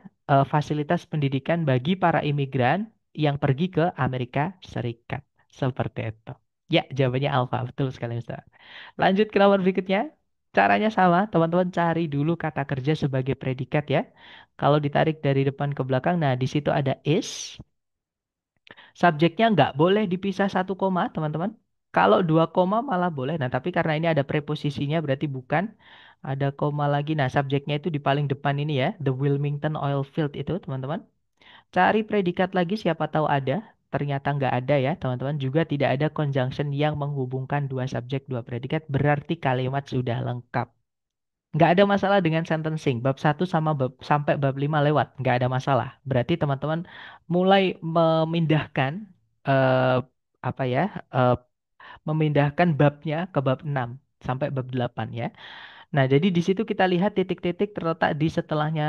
fasilitas pendidikan bagi para imigran yang pergi ke Amerika Serikat. Seperti itu. Ya, jawabannya alfa. Betul sekali, Ustaz. Lanjut ke nomor berikutnya. Caranya sama, teman-teman cari dulu kata kerja sebagai predikat ya. Kalau ditarik dari depan ke belakang, nah di situ ada is. Subjeknya nggak boleh dipisah satu koma, teman-teman. Kalau dua koma malah boleh. Nah, tapi karena ini ada preposisinya berarti bukan. Ada koma lagi. Nah, subjeknya itu di paling depan ini ya. The Wilmington Oil Field itu, teman-teman. Cari predikat lagi siapa tahu ada. Ternyata nggak ada ya, teman-teman. Juga tidak ada conjunction yang menghubungkan dua subjek, dua predikat. Berarti kalimat sudah lengkap. Nggak ada masalah dengan sentencing. Bab 1 sampai bab 5 lewat. Nggak ada masalah. Berarti teman-teman mulai memindahkan eh, apa ya? eh, memindahkan babnya ke bab 6 sampai bab 8 ya. Nah, jadi di situ kita lihat titik-titik terletak di setelahnya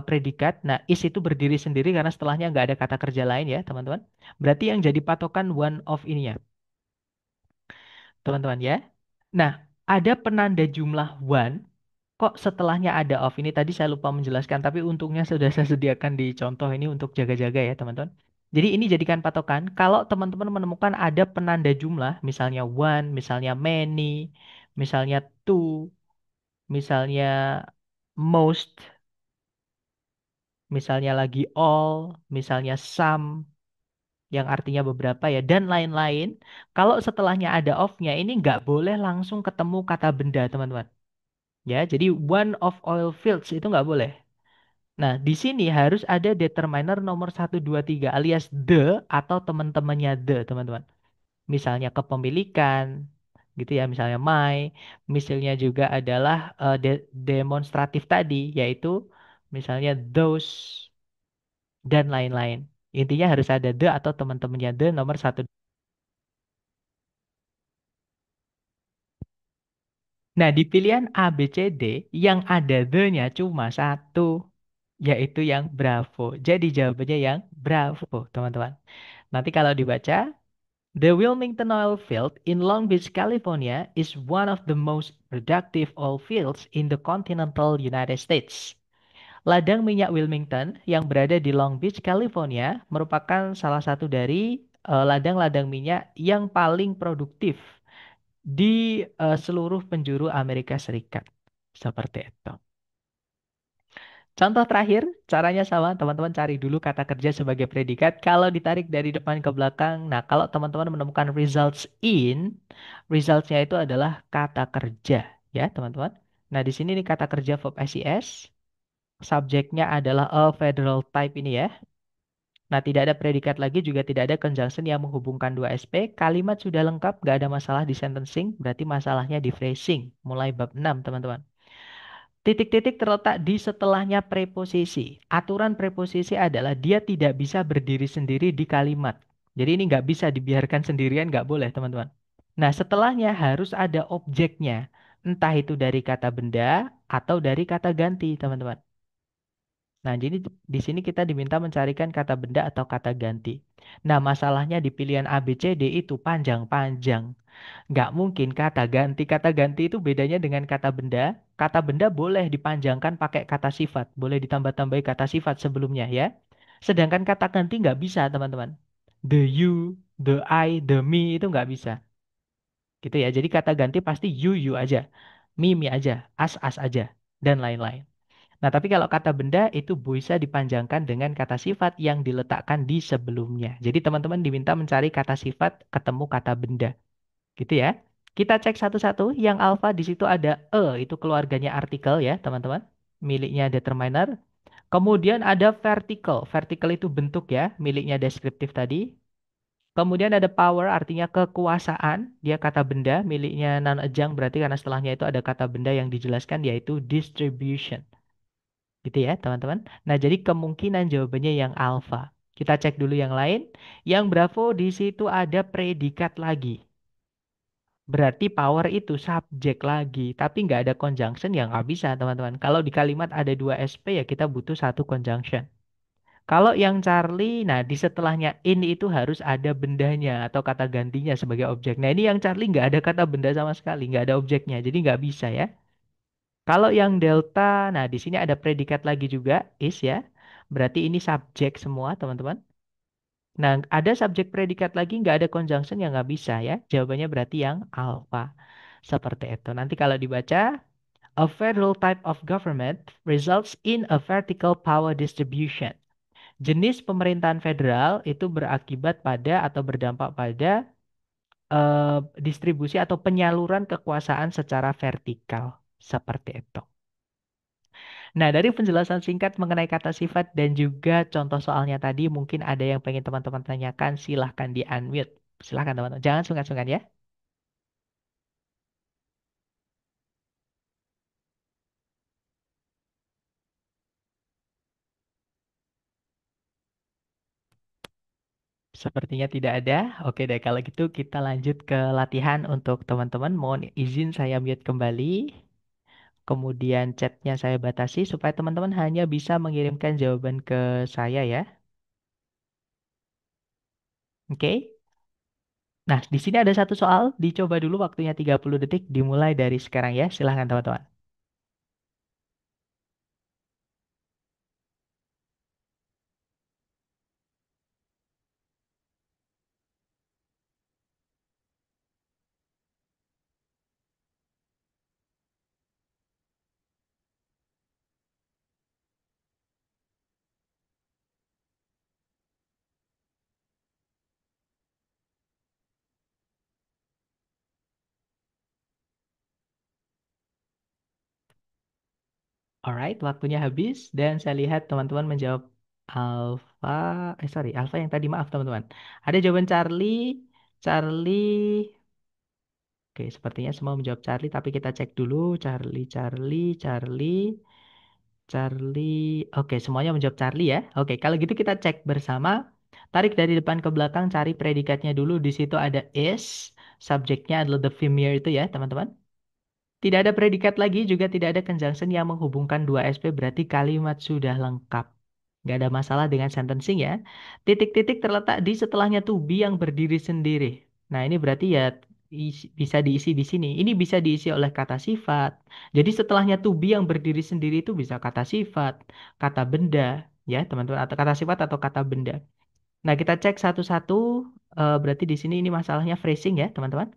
predikat. Nah, is itu berdiri sendiri karena setelahnya nggak ada kata kerja lain ya, teman-teman. Berarti yang jadi patokan one of ini ya, teman-teman ya. Nah, ada penanda jumlah one. Kok setelahnya ada of ini tadi saya lupa menjelaskan, tapi untungnya sudah saya sediakan di contoh ini untuk jaga-jaga ya teman-teman. Jadi ini jadikan patokan. Kalau teman-teman menemukan ada penanda jumlah, misalnya one, misalnya many, misalnya two, misalnya most, misalnya lagi all, misalnya some, yang artinya beberapa ya, dan lain-lain. Kalau setelahnya ada of-nya, ini nggak boleh langsung ketemu kata benda, teman-teman. Ya, jadi one of oil fields itu nggak boleh. Nah, di sini harus ada determiner nomor satu 2 3 alias the atau teman-temannya the, teman-teman. Misalnya kepemilikan, gitu ya, misalnya my. Misalnya juga adalah demonstratif tadi, yaitu misalnya those dan lain-lain. Intinya harus ada the atau teman-temannya the nomor satu. Nah, di pilihan A, B, C, D, yang ada the-nya cuma satu, yaitu yang Bravo. Jadi jawabannya yang Bravo, teman-teman. Nanti kalau dibaca, the Wilmington oil field in Long Beach, California is one of the most productive oil fields in the continental United States. Ladang minyak Wilmington yang berada di Long Beach, California merupakan salah satu dari ladang-ladang minyak yang paling produktif di seluruh penjuru Amerika Serikat. Seperti itu. Contoh terakhir, caranya sama, teman-teman cari dulu kata kerja sebagai predikat. Kalau ditarik dari depan ke belakang, nah kalau teman-teman menemukan results in, resultsnya itu adalah kata kerja, ya teman-teman. Nah di sini nih kata kerja verb SES, subjeknya adalah a federal type ini ya. Nah tidak ada predikat lagi, juga tidak ada conjunction yang menghubungkan dua SP. Kalimat sudah lengkap, gak ada masalah di sentencing, berarti masalahnya di phrasing. Mulai bab 6 teman-teman. Titik-titik terletak di setelahnya preposisi. Aturan preposisi adalah dia tidak bisa berdiri sendiri di kalimat. Jadi ini nggak bisa dibiarkan sendirian, nggak boleh teman-teman. Nah setelahnya harus ada objeknya. Entah itu dari kata benda atau dari kata ganti teman-teman. Nah jadi di sini kita diminta mencarikan kata benda atau kata ganti. Nah masalahnya di pilihan A, B, C, D itu panjang-panjang. Nggak mungkin kata ganti. Kata ganti itu bedanya dengan kata benda. Kata benda boleh dipanjangkan pakai kata sifat. Boleh ditambah-tambahi kata sifat sebelumnya ya. Sedangkan kata ganti nggak bisa teman-teman. The you, the I, the me itu nggak bisa. Gitu ya. Jadi kata ganti pasti you aja. Me aja. As aja. Dan lain-lain. Nah tapi kalau kata benda itu bisa dipanjangkan dengan kata sifat yang diletakkan di sebelumnya. Jadi teman-teman diminta mencari kata sifat ketemu kata benda. Gitu ya. Kita cek satu-satu. Yang alfa di situ ada itu keluarganya artikel ya, teman-teman. Miliknya determiner. Kemudian ada vertical. Vertical itu bentuk ya, miliknya deskriptif tadi. Kemudian ada power, artinya kekuasaan. Dia kata benda, miliknya non-adjunct, berarti karena setelahnya itu ada kata benda yang dijelaskan, yaitu distribution. Gitu ya, teman-teman. Nah, jadi kemungkinan jawabannya yang alfa. Kita cek dulu yang lain. Yang bravo di situ ada predikat lagi. Berarti power itu subjek lagi, tapi nggak ada conjunction ya nggak bisa teman-teman. Kalau di kalimat ada dua SP ya kita butuh satu conjunction. Kalau yang Charlie, nah di setelahnya in itu harus ada bendanya atau kata gantinya sebagai objek. Nah ini yang Charlie nggak ada kata benda sama sekali, nggak ada objeknya, jadi nggak bisa ya. Kalau yang Delta, nah di sini ada predikat lagi juga, is ya. Berarti ini subjek semua teman-teman. Nah, ada subjek predikat lagi, nggak ada conjunction yang nggak bisa ya. Jawabannya berarti yang alpha. Seperti itu. Nanti kalau dibaca, a federal type of government results in a vertical power distribution. Jenis pemerintahan federal itu berakibat pada atau berdampak pada distribusi atau penyaluran kekuasaan secara vertikal. Seperti itu. Nah, dari penjelasan singkat mengenai kata sifat dan juga contoh soalnya tadi, mungkin ada yang pengen teman-teman tanyakan, silahkan di-unmute. Silahkan teman-teman, jangan sungkan-sungkan ya. Sepertinya tidak ada. Oke deh, kalau gitu kita lanjut ke latihan untuk teman-teman. Mohon izin saya mute kembali. Kemudian chatnya saya batasi supaya teman-teman hanya bisa mengirimkan jawaban ke saya ya. Oke. Nah, di sini ada satu soal. Dicoba dulu waktunya 30 detik. Dimulai dari sekarang ya. Silahkan teman-teman. Alright, waktunya habis dan saya lihat teman-teman menjawab Alfa. Sorry, Alfa yang tadi maaf teman-teman. Ada jawaban Charlie, Charlie. Oke, sepertinya semua menjawab Charlie, tapi kita cek dulu. Charlie, Charlie, Charlie, Charlie. Oke, semuanya menjawab Charlie ya. Oke, kalau gitu kita cek bersama. Tarik dari depan ke belakang, cari predikatnya dulu. Di situ ada is, subjeknya adalah the familiar itu ya, teman-teman. Tidak ada predikat lagi, juga tidak ada conjunction yang menghubungkan dua SP, berarti kalimat sudah lengkap. Nggak ada masalah dengan sentencing ya. Titik-titik terletak di setelahnya to be yang berdiri sendiri. Nah, ini berarti ya bisa diisi di sini. Ini bisa diisi oleh kata sifat. Jadi setelahnya to be yang berdiri sendiri itu bisa kata sifat, kata benda, ya teman-teman, atau kata sifat atau kata benda. Nah, kita cek satu-satu. Berarti di sini ini masalahnya phrasing ya, teman-teman.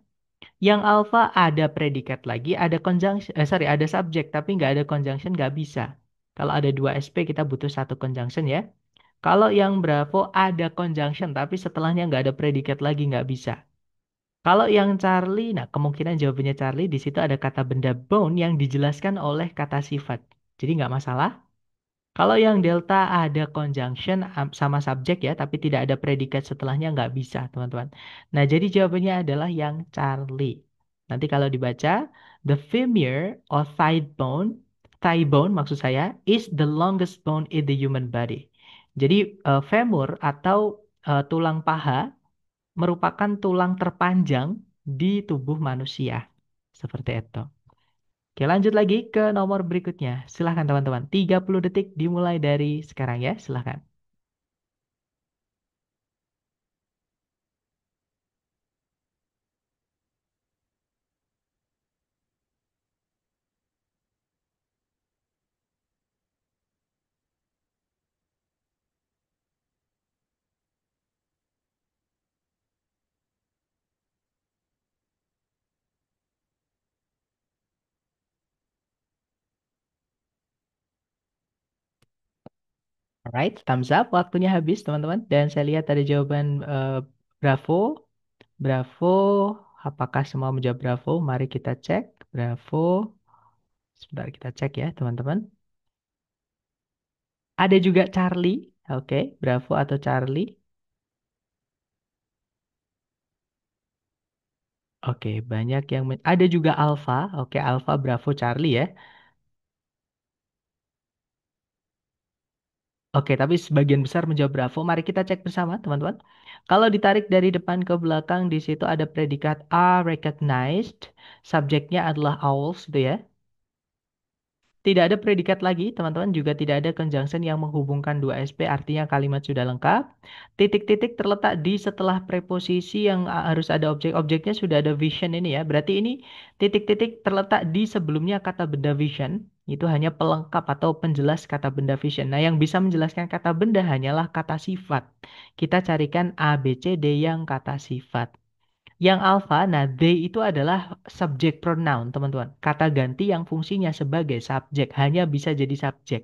Yang alpha ada predikat lagi, ada conjunction, sorry, ada subjek, tapi nggak ada conjunction, nggak bisa. Kalau ada dua SP, kita butuh satu conjunction ya. Kalau yang Bravo ada conjunction, tapi setelahnya nggak ada predikat lagi, nggak bisa. Kalau yang Charlie, nah kemungkinan jawabannya Charlie, di situ ada kata benda bone yang dijelaskan oleh kata sifat. Jadi nggak masalah. Kalau yang delta ada conjunction sama subjek ya, tapi tidak ada predikat setelahnya nggak bisa, teman-teman. Nah, jadi jawabannya adalah yang Charlie. Nanti kalau dibaca, the femur or thigh bone maksud saya, is the longest bone in the human body. Jadi femur atau tulang paha merupakan tulang terpanjang di tubuh manusia. Seperti itu. Oke, lanjut lagi ke nomor berikutnya. Silahkan teman-teman. 30 detik dimulai dari sekarang ya. Silahkan. Alright, thumbs up. Waktunya habis teman-teman. Dan saya lihat ada jawaban Bravo. Bravo. Apakah semua menjawab Bravo? Mari kita cek. Bravo. Sebentar kita cek ya teman-teman. Ada juga Charlie. Oke, Bravo atau Charlie. Oke, banyak yang ada juga Alpha. Oke, Alpha, Bravo, Charlie ya. Oke, tapi sebagian besar menjawab Bravo. Mari kita cek bersama, teman-teman. Kalau ditarik dari depan ke belakang, di situ ada predikat are recognized. Subjeknya adalah owls, gitu ya. Tidak ada predikat lagi, teman-teman. Juga tidak ada conjunction yang menghubungkan dua SP, artinya kalimat sudah lengkap. Titik-titik terletak di setelah preposisi yang harus ada objek. Objeknya sudah ada vision ini ya. Berarti ini titik-titik terletak di sebelumnya kata benda vision. Itu hanya pelengkap atau penjelas kata benda vision. Nah, yang bisa menjelaskan kata benda hanyalah kata sifat. Kita carikan A, B, C, D yang kata sifat. Yang alpha, nah they itu adalah subject pronoun, teman-teman. Kata ganti yang fungsinya sebagai subjek, hanya bisa jadi subjek.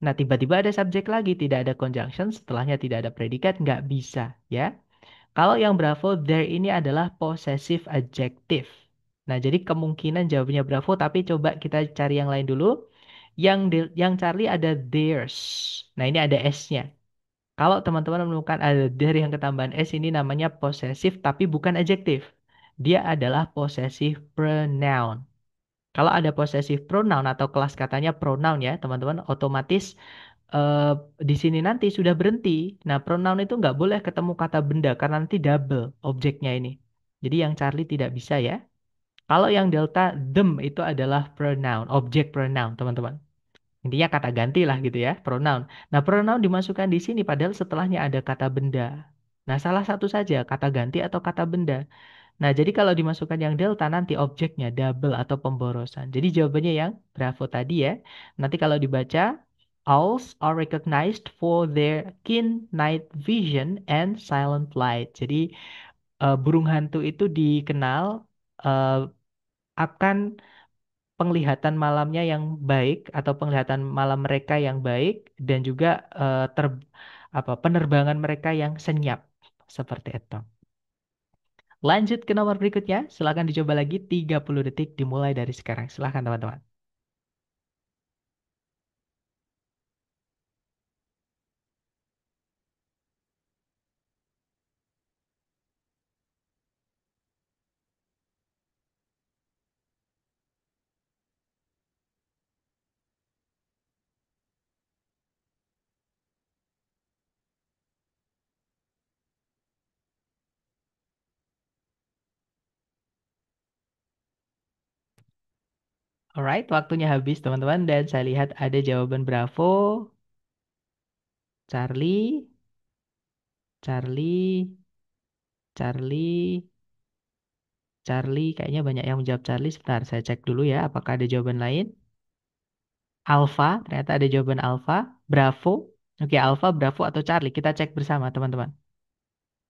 Nah, tiba-tiba ada subjek lagi, tidak ada conjunction, setelahnya tidak ada predikat, nggak bisa, ya. Kalau yang bravo, there ini adalah possessive adjective. Nah, jadi kemungkinan jawabnya bravo, tapi coba kita cari yang lain dulu. Yang Charlie ada theirs. Nah, ini ada S-nya. Kalau teman-teman menemukan ada dari yang ketambahan S ini namanya possessive tapi bukan adjektif. Dia adalah possessive pronoun. Kalau ada possessive pronoun atau kelas katanya pronoun ya teman-teman, otomatis eh, di sini nanti sudah berhenti. Nah, pronoun itu nggak boleh ketemu kata benda karena nanti double objeknya ini. Jadi yang Charlie tidak bisa ya. Kalau yang delta, them itu adalah pronoun, objek pronoun teman-teman. Intinya kata ganti lah gitu ya, pronoun. Nah, pronoun dimasukkan di sini padahal setelahnya ada kata benda. Nah, salah satu saja kata ganti atau kata benda. Nah, jadi kalau dimasukkan yang delta nanti objeknya double atau pemborosan. Jadi jawabannya yang bravo tadi ya. Nanti kalau dibaca, owls are recognized for their keen night vision and silent flight. Jadi burung hantu itu dikenal eh, akan penglihatan malamnya yang baik atau penglihatan malam mereka yang baik dan juga penerbangan mereka yang senyap seperti itu. Lanjut ke nomor berikutnya, silakan dicoba lagi 30 detik dimulai dari sekarang. Silakan teman-teman. Alright, waktunya habis teman-teman dan saya lihat ada jawaban Bravo, Charlie, Charlie, Charlie, Charlie. Kayaknya banyak yang menjawab Charlie. Sebentar, saya cek dulu ya apakah ada jawaban lain. Alpha, ternyata ada jawaban Alpha, Bravo. Oke, Alpha, Bravo atau Charlie. Kita cek bersama teman-teman.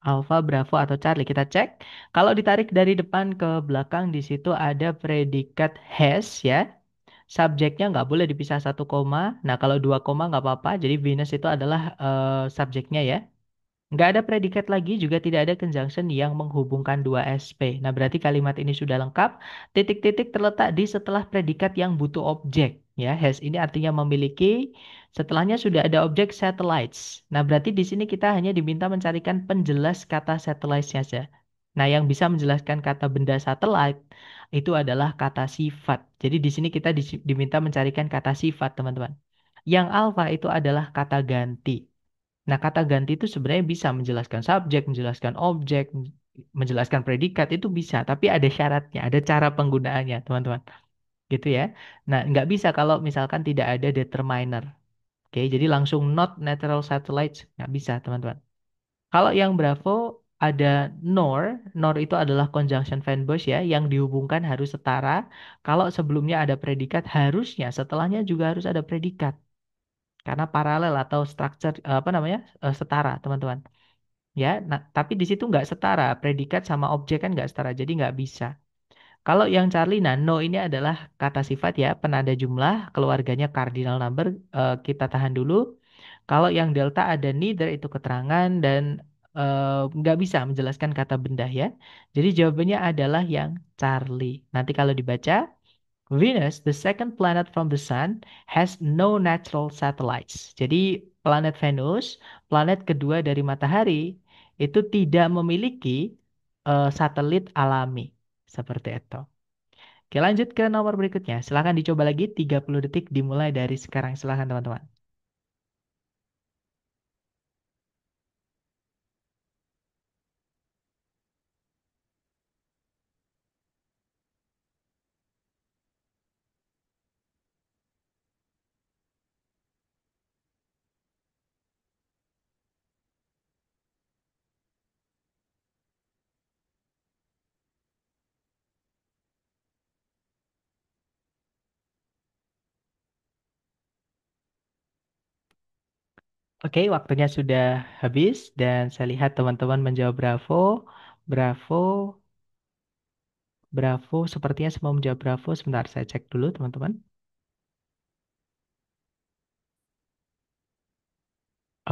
Alpha, Bravo atau Charlie. Kita cek. Kalau ditarik dari depan ke belakang di situ ada predikat has ya. Subjeknya nggak boleh dipisah satu koma. Nah, kalau dua koma nggak apa-apa. Jadi Venus itu adalah subjeknya ya. Nggak ada predikat lagi, juga tidak ada conjunction yang menghubungkan dua SP. Nah, berarti kalimat ini sudah lengkap. Titik-titik terletak di setelah predikat yang butuh objek. Ya, has ini artinya memiliki. Setelahnya sudah ada objek satellites. Nah, berarti di sini kita hanya diminta mencarikan penjelas kata satellites saja. Nah, yang bisa menjelaskan kata benda satellite itu adalah kata sifat. Jadi di sini kita diminta mencarikan kata sifat, teman-teman. Yang alfa itu adalah kata ganti. Nah, kata ganti itu sebenarnya bisa menjelaskan subjek, menjelaskan objek, menjelaskan predikat itu bisa, tapi ada syaratnya, ada cara penggunaannya, teman-teman. Gitu ya. Nah, nggak bisa kalau misalkan tidak ada determiner. Oke, jadi langsung not natural satellites nggak bisa, teman-teman. Kalau yang Bravo ada nor, nor itu adalah conjunction fanbase ya, yang dihubungkan harus setara. Kalau sebelumnya ada predikat, harusnya setelahnya juga harus ada predikat. Karena paralel atau structure apa namanya setara teman-teman ya. Nah, tapi di situ nggak setara, predikat sama objek kan nggak setara, jadi nggak bisa. Kalau yang Charlie, nah no ini adalah kata sifat ya, penanda jumlah, keluarganya cardinal number. Kita tahan dulu. Kalau yang delta ada neither itu keterangan dan nggak bisa menjelaskan kata benda ya. Jadi jawabannya adalah yang Charlie. Nanti kalau dibaca Venus, the second planet from the Sun, has no natural satellites. Jadi planet Venus, planet kedua dari matahari, itu tidak memiliki satelit alami. Seperti itu. Oke, lanjut ke nomor berikutnya. Silahkan dicoba lagi 30 detik dimulai dari sekarang. Silahkan teman-teman. Oke, waktunya sudah habis dan saya lihat teman-teman menjawab Bravo. Bravo, Bravo. Sepertinya semua menjawab Bravo. Sebentar, saya cek dulu teman-teman.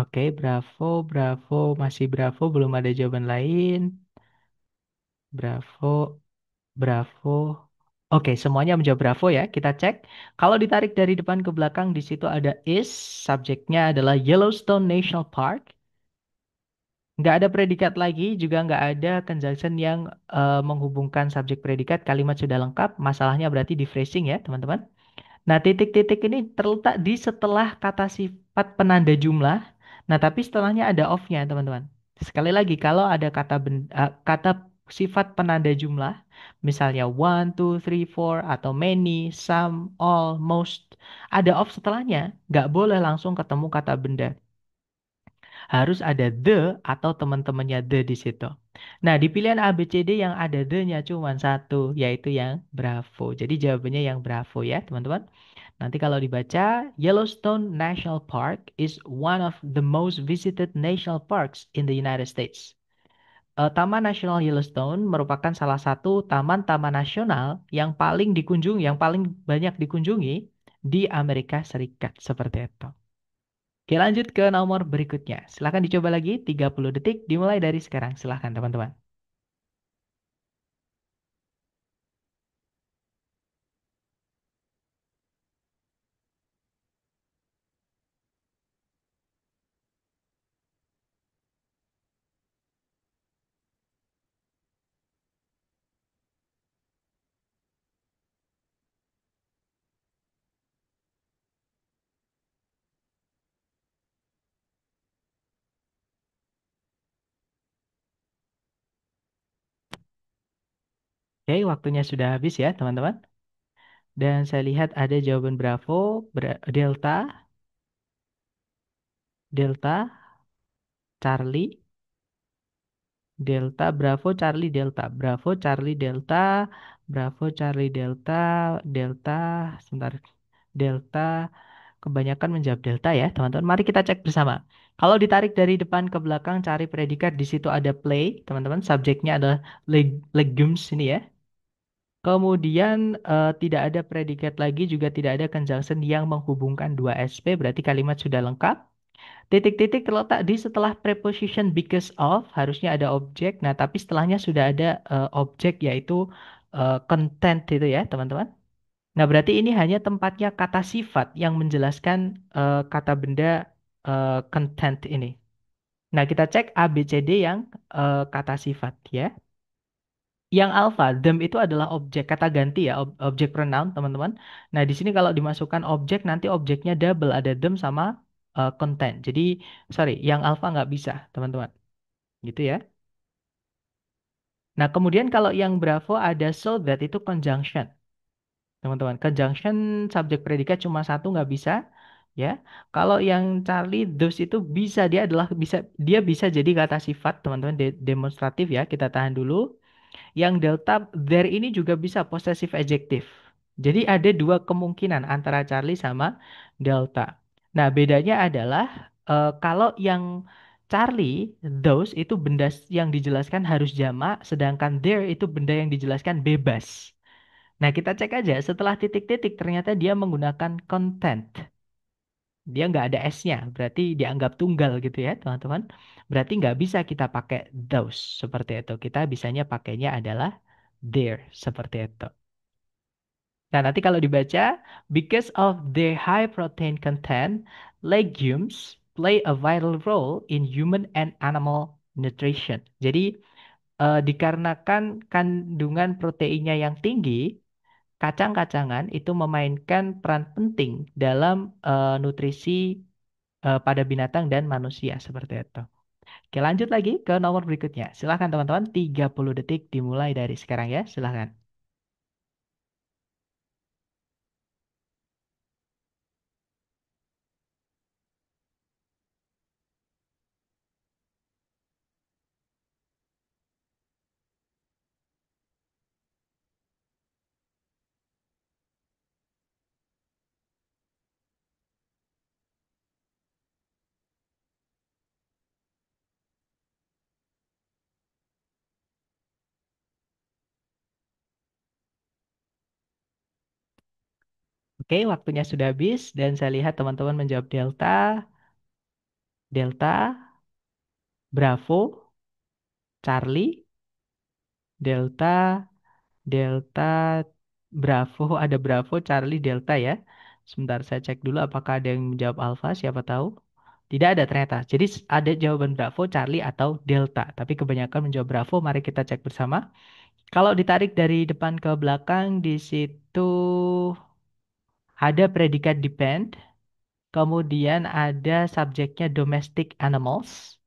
Oke, Bravo, Bravo, masih Bravo, belum ada jawaban lain. Bravo, Bravo. Oke, semuanya menjawab Bravo ya. Kita cek. Kalau ditarik dari depan ke belakang, di situ ada is, subjeknya adalah Yellowstone National Park. Nggak ada predikat lagi, juga nggak ada conjunction yang menghubungkan subjek predikat. Kalimat sudah lengkap. Masalahnya berarti di phrasing ya, teman-teman. Nah, titik-titik ini terletak di setelah kata sifat penanda jumlah. Nah, tapi setelahnya ada off-nya, teman-teman. Sekali lagi, kalau ada kata sifat penanda jumlah, misalnya one, two, three, four, atau many, some, all, most, ada off setelahnya. Nggak boleh langsung ketemu kata benda. Harus ada the atau teman-temannya the di situ. Nah, di pilihan A, B, C, D yang ada the-nya cuma satu, yaitu yang Bravo. Jadi jawabannya yang Bravo ya, teman-teman. Nanti kalau dibaca, Yellowstone National Park is one of the most visited national parks in the United States. Taman Nasional Yellowstone merupakan salah satu taman-taman nasional yang paling dikunjungi, yang paling banyak dikunjungi di Amerika Serikat. Seperti itu. Oke, lanjut ke nomor berikutnya. Silahkan dicoba lagi, 30 detik dimulai dari sekarang. Silahkan teman-teman. Oke, waktunya sudah habis ya teman-teman. Dan saya lihat ada jawaban Bravo, Delta, Delta, Charlie, Delta, Bravo, Charlie, Delta, Bravo, Charlie, Delta, Bravo, Charlie, Delta, Delta, sebentar, Delta, kebanyakan menjawab Delta ya, teman-teman. Mari kita cek bersama. Kalau ditarik dari depan ke belakang, cari predikat, di situ ada play, teman-teman. Subjeknya adalah legumes ini ya. Kemudian tidak ada predikat lagi, juga tidak ada conjunction yang menghubungkan dua SP, berarti kalimat sudah lengkap. Titik-titik terletak di setelah preposition because of, harusnya ada objek. Nah, tapi setelahnya sudah ada objek yaitu content itu ya, teman-teman. Nah, berarti ini hanya tempatnya kata sifat yang menjelaskan kata benda content ini. Nah, kita cek A, B, C, D yang kata sifat ya. Yang alpha, them itu adalah objek kata ganti ya, objek pronoun teman-teman. Nah, di sini kalau dimasukkan objek nanti objeknya double, ada them sama content. Jadi, sorry, yang alpha nggak bisa teman-teman. Gitu ya. Nah, kemudian kalau yang bravo ada so that itu conjunction. Teman-teman, conjunction subjek predikat cuma satu nggak bisa. Ya, kalau yang Charlie those itu bisa, dia bisa jadi kata sifat teman-teman, demonstratif ya. Kita tahan dulu. Yang delta there ini juga bisa possessive adjective. Jadi ada dua kemungkinan antara Charlie sama delta. Nah, bedanya adalah kalau yang Charlie, those itu benda yang dijelaskan harus jamak, sedangkan there itu benda yang dijelaskan bebas. Nah, kita cek aja setelah titik-titik ternyata dia menggunakan content. Dia nggak ada S-nya, berarti dianggap tunggal gitu ya, teman-teman. Berarti nggak bisa kita pakai those seperti itu. Kita bisanya pakainya adalah there seperti itu. Nah, nanti kalau dibaca, because of their high protein content, legumes play a vital role in human and animal nutrition. Jadi, dikarenakan kandungan proteinnya yang tinggi, kacang-kacangan itu memainkan peran penting dalam nutrisi pada binatang dan manusia seperti itu. Oke, lanjut lagi ke nomor berikutnya. Silahkan teman-teman, 30 detik dimulai dari sekarang ya. Silahkan. Oke, waktunya sudah habis dan saya lihat teman-teman menjawab Delta, Delta, Bravo, Charlie, Delta, Delta, Bravo, ada Bravo, Charlie, Delta ya. Sebentar saya cek dulu apakah ada yang menjawab Alpha, siapa tahu. Tidak ada ternyata. Jadi ada jawaban Bravo, Charlie, atau Delta. Tapi kebanyakan menjawab Bravo, mari kita cek bersama. Kalau ditarik dari depan ke belakang, di situ ada predikat depend, kemudian ada subjeknya domestic animals,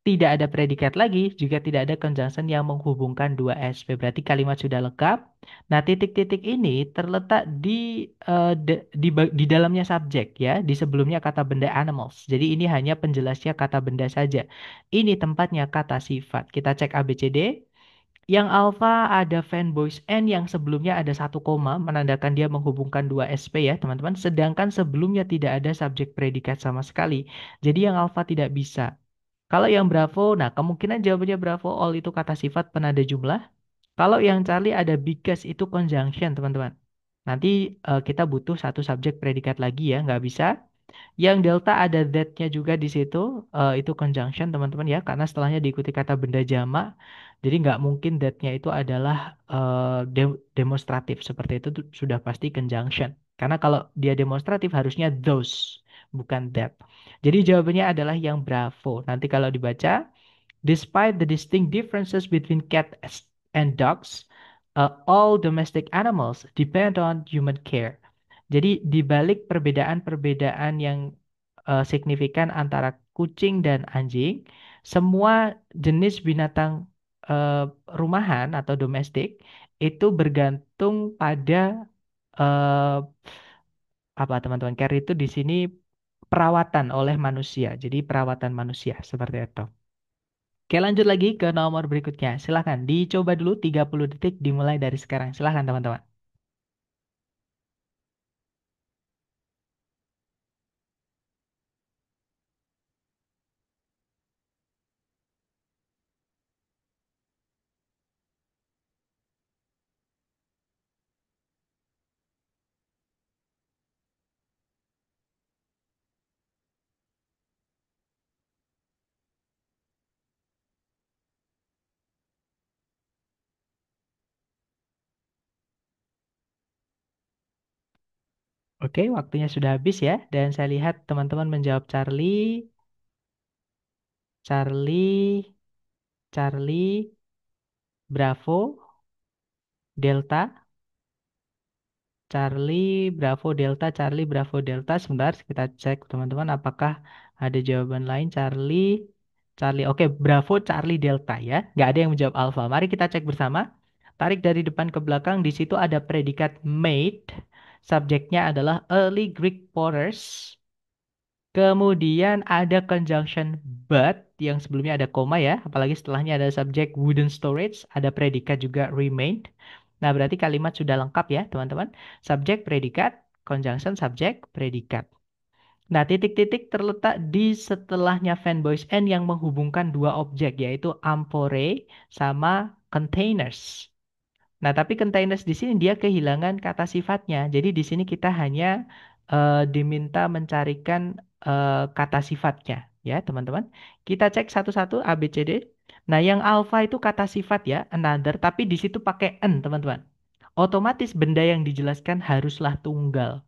tidak ada predikat lagi, juga tidak ada conjunction yang menghubungkan dua SP. Berarti kalimat sudah lengkap. Nah, titik-titik ini terletak di dalamnya subjek ya, di sebelumnya kata benda animals. Jadi ini hanya penjelasnya kata benda saja. Ini tempatnya kata sifat. Kita cek ABCD. Yang alpha ada fanboys N yang sebelumnya ada satu koma menandakan dia menghubungkan dua SP ya teman-teman. Sedangkan sebelumnya tidak ada subjek predikat sama sekali. Jadi yang alpha tidak bisa. Kalau yang Bravo, nah kemungkinan jawabannya Bravo all itu kata sifat penanda jumlah. Kalau yang Charlie ada because itu conjunction teman-teman. Nanti kita butuh satu subjek predikat lagi ya, nggak bisa. Yang delta ada that-nya juga di situ, itu conjunction teman-teman ya, karena setelahnya diikuti kata benda jamak, jadi nggak mungkin that-nya itu adalah demonstratif seperti itu tuh sudah pasti conjunction. Karena kalau dia demonstratif harusnya those, bukan that. Jadi jawabannya adalah yang Bravo. Nanti kalau dibaca, despite the distinct differences between cats and dogs, all domestic animals depend on human care. Jadi di balik perbedaan-perbedaan yang signifikan antara kucing dan anjing, semua jenis binatang rumahan atau domestik itu bergantung pada eh, apa teman-teman? Care itu di sini perawatan oleh manusia. Jadi perawatan manusia seperti itu. Oke, lanjut lagi ke nomor berikutnya. Silahkan dicoba dulu 30 detik dimulai dari sekarang. Silahkan teman-teman. Oke, waktunya sudah habis ya. Dan saya lihat teman-teman menjawab Charlie, Charlie, Charlie, Bravo, Delta, Charlie, Bravo, Delta, Charlie, Bravo, Delta. Sebentar, kita cek teman-teman apakah ada jawaban lain. Charlie, Charlie. Oke, Bravo, Charlie, Delta ya. Nggak ada yang menjawab Alpha. Mari kita cek bersama. Tarik dari depan ke belakang. Di situ ada predikat made. Subjeknya adalah early Greek potters. Kemudian ada conjunction but yang sebelumnya ada koma ya, apalagi setelahnya ada subjek wooden storage, ada predikat juga remained. Nah, berarti kalimat sudah lengkap ya, teman-teman. Subjek, predikat, conjunction, subjek, predikat. Nah, titik-titik terletak di setelahnya fanboys and yang menghubungkan dua objek yaitu amphore sama containers. Nah, tapi containers di sini dia kehilangan kata sifatnya. Jadi di sini kita hanya diminta mencarikan kata sifatnya, ya, teman-teman. Kita cek satu-satu A, B, C, D. Nah, yang alpha itu kata sifat ya, another, tapi di situ pakai an, teman-teman. Otomatis benda yang dijelaskan haruslah tunggal.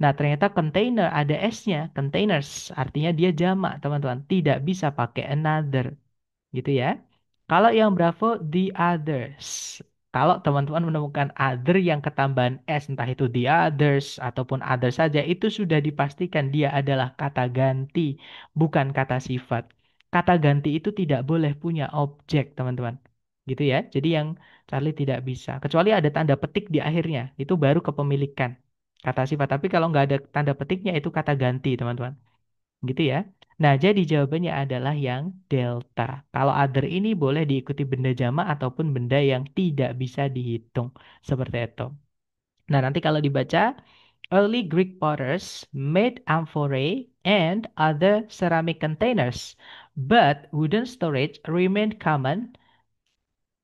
Nah, ternyata container ada S-nya, containers, artinya dia jamak, teman-teman. Tidak bisa pakai another gitu ya. Kalau yang Bravo, the others. Kalau teman-teman menemukan other yang ketambahan S, entah itu the others ataupun other saja, itu sudah dipastikan dia adalah kata ganti, bukan kata sifat. Kata ganti itu tidak boleh punya objek, teman-teman. Gitu ya. Jadi yang Charlie tidak bisa. Kecuali ada tanda petik di akhirnya. Itu baru kepemilikan. Kata sifat. Tapi kalau nggak ada tanda petiknya, itu kata ganti, teman-teman. Gitu ya. Nah, jadi jawabannya adalah yang delta. Kalau other ini boleh diikuti benda jamak ataupun benda yang tidak bisa dihitung. Seperti itu. Nah, nanti kalau dibaca, early Greek potters made amphorae and other ceramic containers, but wooden storage remained common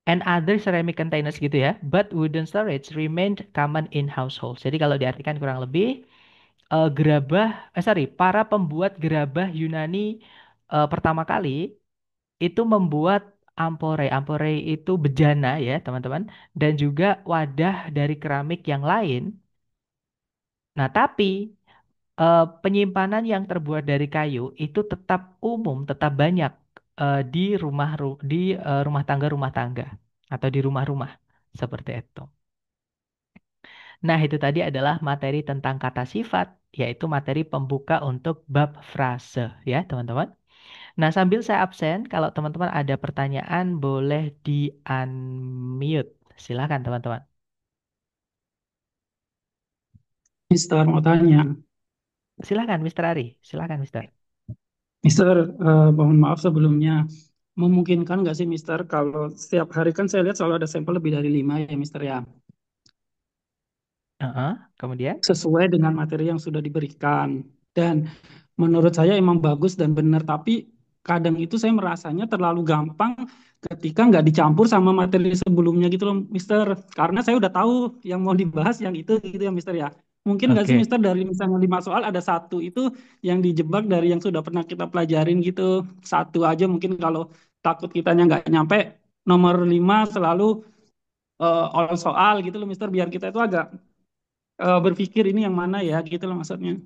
and other ceramic containers gitu ya, but wooden storage remained common in households. Jadi kalau diartikan kurang lebih, para pembuat gerabah Yunani pertama kali itu membuat ampore. Ampore itu bejana ya, teman-teman, dan juga wadah dari keramik yang lain. Nah, tapi penyimpanan yang terbuat dari kayu itu tetap umum, tetap banyak di rumah tangga atau di rumah-rumah seperti itu. Nah, itu tadi adalah materi tentang kata sifat, yaitu materi pembuka untuk bab frase, ya, teman-teman. Nah, sambil saya absen, kalau teman-teman ada pertanyaan, boleh di-unmute. Silakan, teman-teman. Mister mau tanya, Silakan, Mister Ari. Silakan, Mister. Mister, mohon maaf sebelumnya, memungkinkan nggak sih Mister kalau setiap hari kan saya lihat selalu ada sampel lebih dari 5 ya Mister ya, Heeh, kemudian? sesuai dengan materi yang sudah diberikan. Dan menurut saya emang bagus dan benar, tapi kadang itu saya merasanya terlalu gampang ketika nggak dicampur sama materi sebelumnya gitu loh Mister. Karena saya udah tahu yang mau dibahas yang itu gitu ya Mister ya. Mungkin nggak sih Oke. Mister dari misalnya 5 soal ada satu itu yang dijebak dari yang sudah pernah kita pelajarin gitu. Satu aja mungkin kalau takut kitanya nggak nyampe, nomor 5 selalu all soal gitu loh Mister, biar kita itu agak berpikir ini yang mana ya gitu loh maksudnya.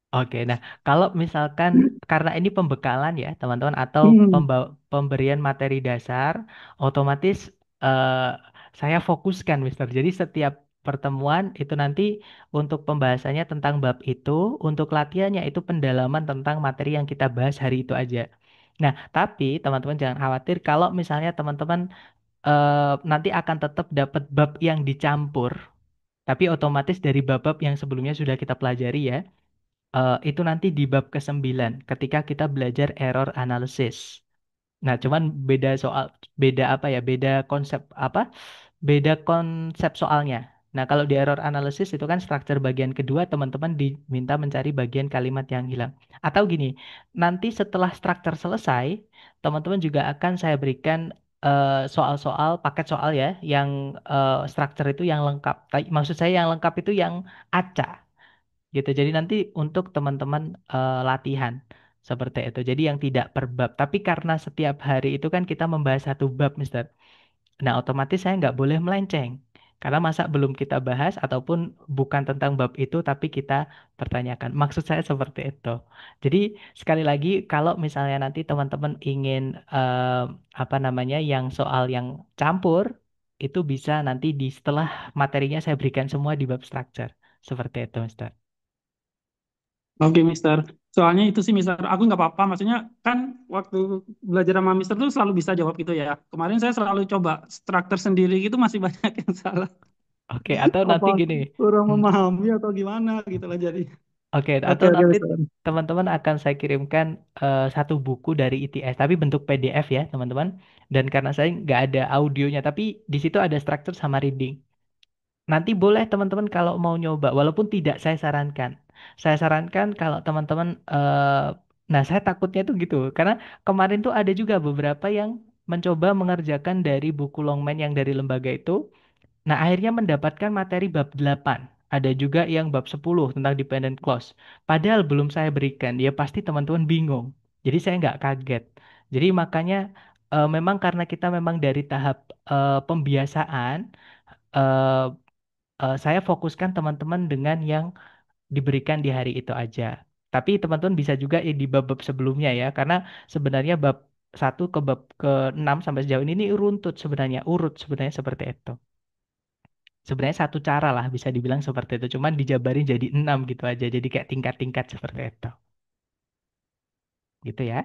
Oke, nah kalau misalkan karena ini pembekalan ya teman-teman atau Hmm. pemberian materi dasar, otomatis eh, saya fokuskan, Mister. Jadi setiap pertemuan itu nanti untuk pembahasannya tentang bab itu, untuk latihannya itu pendalaman tentang materi yang kita bahas hari itu aja. Nah, tapi teman-teman jangan khawatir kalau misalnya teman-teman nanti akan tetap dapat bab yang dicampur, tapi otomatis dari bab-bab yang sebelumnya sudah kita pelajari ya, itu nanti di bab ke-9 ketika kita belajar error analysis. Nah, cuman beda soal, beda apa ya, beda konsep apa? Beda konsep soalnya. Nah, kalau di error analysis itu kan struktur bagian kedua, teman-teman diminta mencari bagian kalimat yang hilang. Atau gini, nanti setelah struktur selesai, teman-teman juga akan saya berikan soal-soal, paket soal ya, yang struktur itu yang lengkap. Maksud saya yang lengkap itu yang acak gitu. Jadi nanti untuk teman-teman latihan seperti itu. Jadi yang tidak per bab. Tapi karena setiap hari itu kan kita membahas satu bab, Mister. Nah, otomatis saya nggak boleh melenceng. Karena masa belum kita bahas ataupun bukan tentang bab itu, tapi kita pertanyakan. Maksud saya seperti itu. Jadi sekali lagi, kalau misalnya nanti teman-teman ingin apa namanya, yang soal yang campur, itu bisa nanti di setelah materinya saya berikan semua di bab structure. Seperti itu, Mister. Oke, Mister. Soalnya itu sih, Mister, aku nggak apa-apa. Maksudnya kan waktu belajar sama Mister tuh selalu bisa jawab gitu ya. Kemarin saya selalu coba struktur sendiri gitu masih banyak yang salah. Oke, atau Apa nanti gini. kurang Hmm, memahami atau gimana gitu lah jadi. Oke, Oke, atau oke, nanti Mister. teman-teman akan saya kirimkan satu buku dari ITS, tapi bentuk PDF ya, teman-teman. Dan karena saya nggak ada audionya, tapi di situ ada structure sama reading. Nanti boleh teman-teman kalau mau nyoba, walaupun tidak saya sarankan. Saya sarankan kalau teman-teman, nah saya takutnya tuh gitu, karena kemarin tuh ada juga beberapa yang mencoba mengerjakan dari buku Longman yang dari lembaga itu. Nah, akhirnya mendapatkan materi bab 8. Ada juga yang bab 10 tentang dependent clause. Padahal belum saya berikan, ya pasti teman-teman bingung. Jadi saya nggak kaget. Jadi makanya memang karena kita memang dari tahap pembiasaan, eh, saya fokuskan teman-teman dengan yang diberikan di hari itu aja. Tapi teman-teman bisa juga di bab-bab sebelumnya ya, karena sebenarnya bab 1 ke bab ke-6 sampai sejauh ini runtut sebenarnya, urut sebenarnya seperti itu. Sebenarnya satu cara lah bisa dibilang seperti itu. Cuman dijabarin jadi 6 gitu aja. Jadi kayak tingkat-tingkat seperti itu. Gitu ya.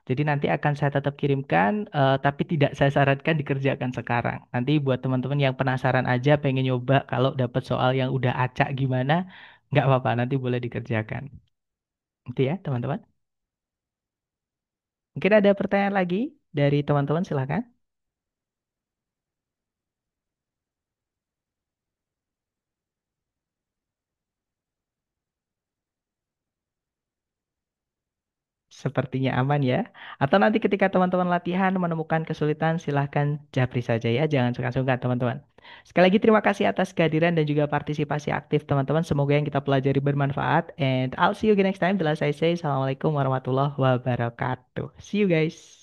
Jadi nanti akan saya tetap kirimkan, tapi tidak saya sarankan dikerjakan sekarang. Nanti buat teman-teman yang penasaran aja, pengen nyoba kalau dapat soal yang udah acak gimana, nggak apa-apa, nanti boleh dikerjakan. Itu ya, teman-teman. Mungkin ada pertanyaan lagi dari teman-teman, silakan. Sepertinya aman ya. Atau nanti ketika teman-teman latihan menemukan kesulitan, silahkan japri saja ya. Jangan sungkan-sungkan teman-teman. Sekali lagi terima kasih atas kehadiran dan juga partisipasi aktif teman-teman. Semoga yang kita pelajari bermanfaat. And I'll see you again next time. Bila saya say, Assalamualaikum warahmatullahi wabarakatuh. See you guys.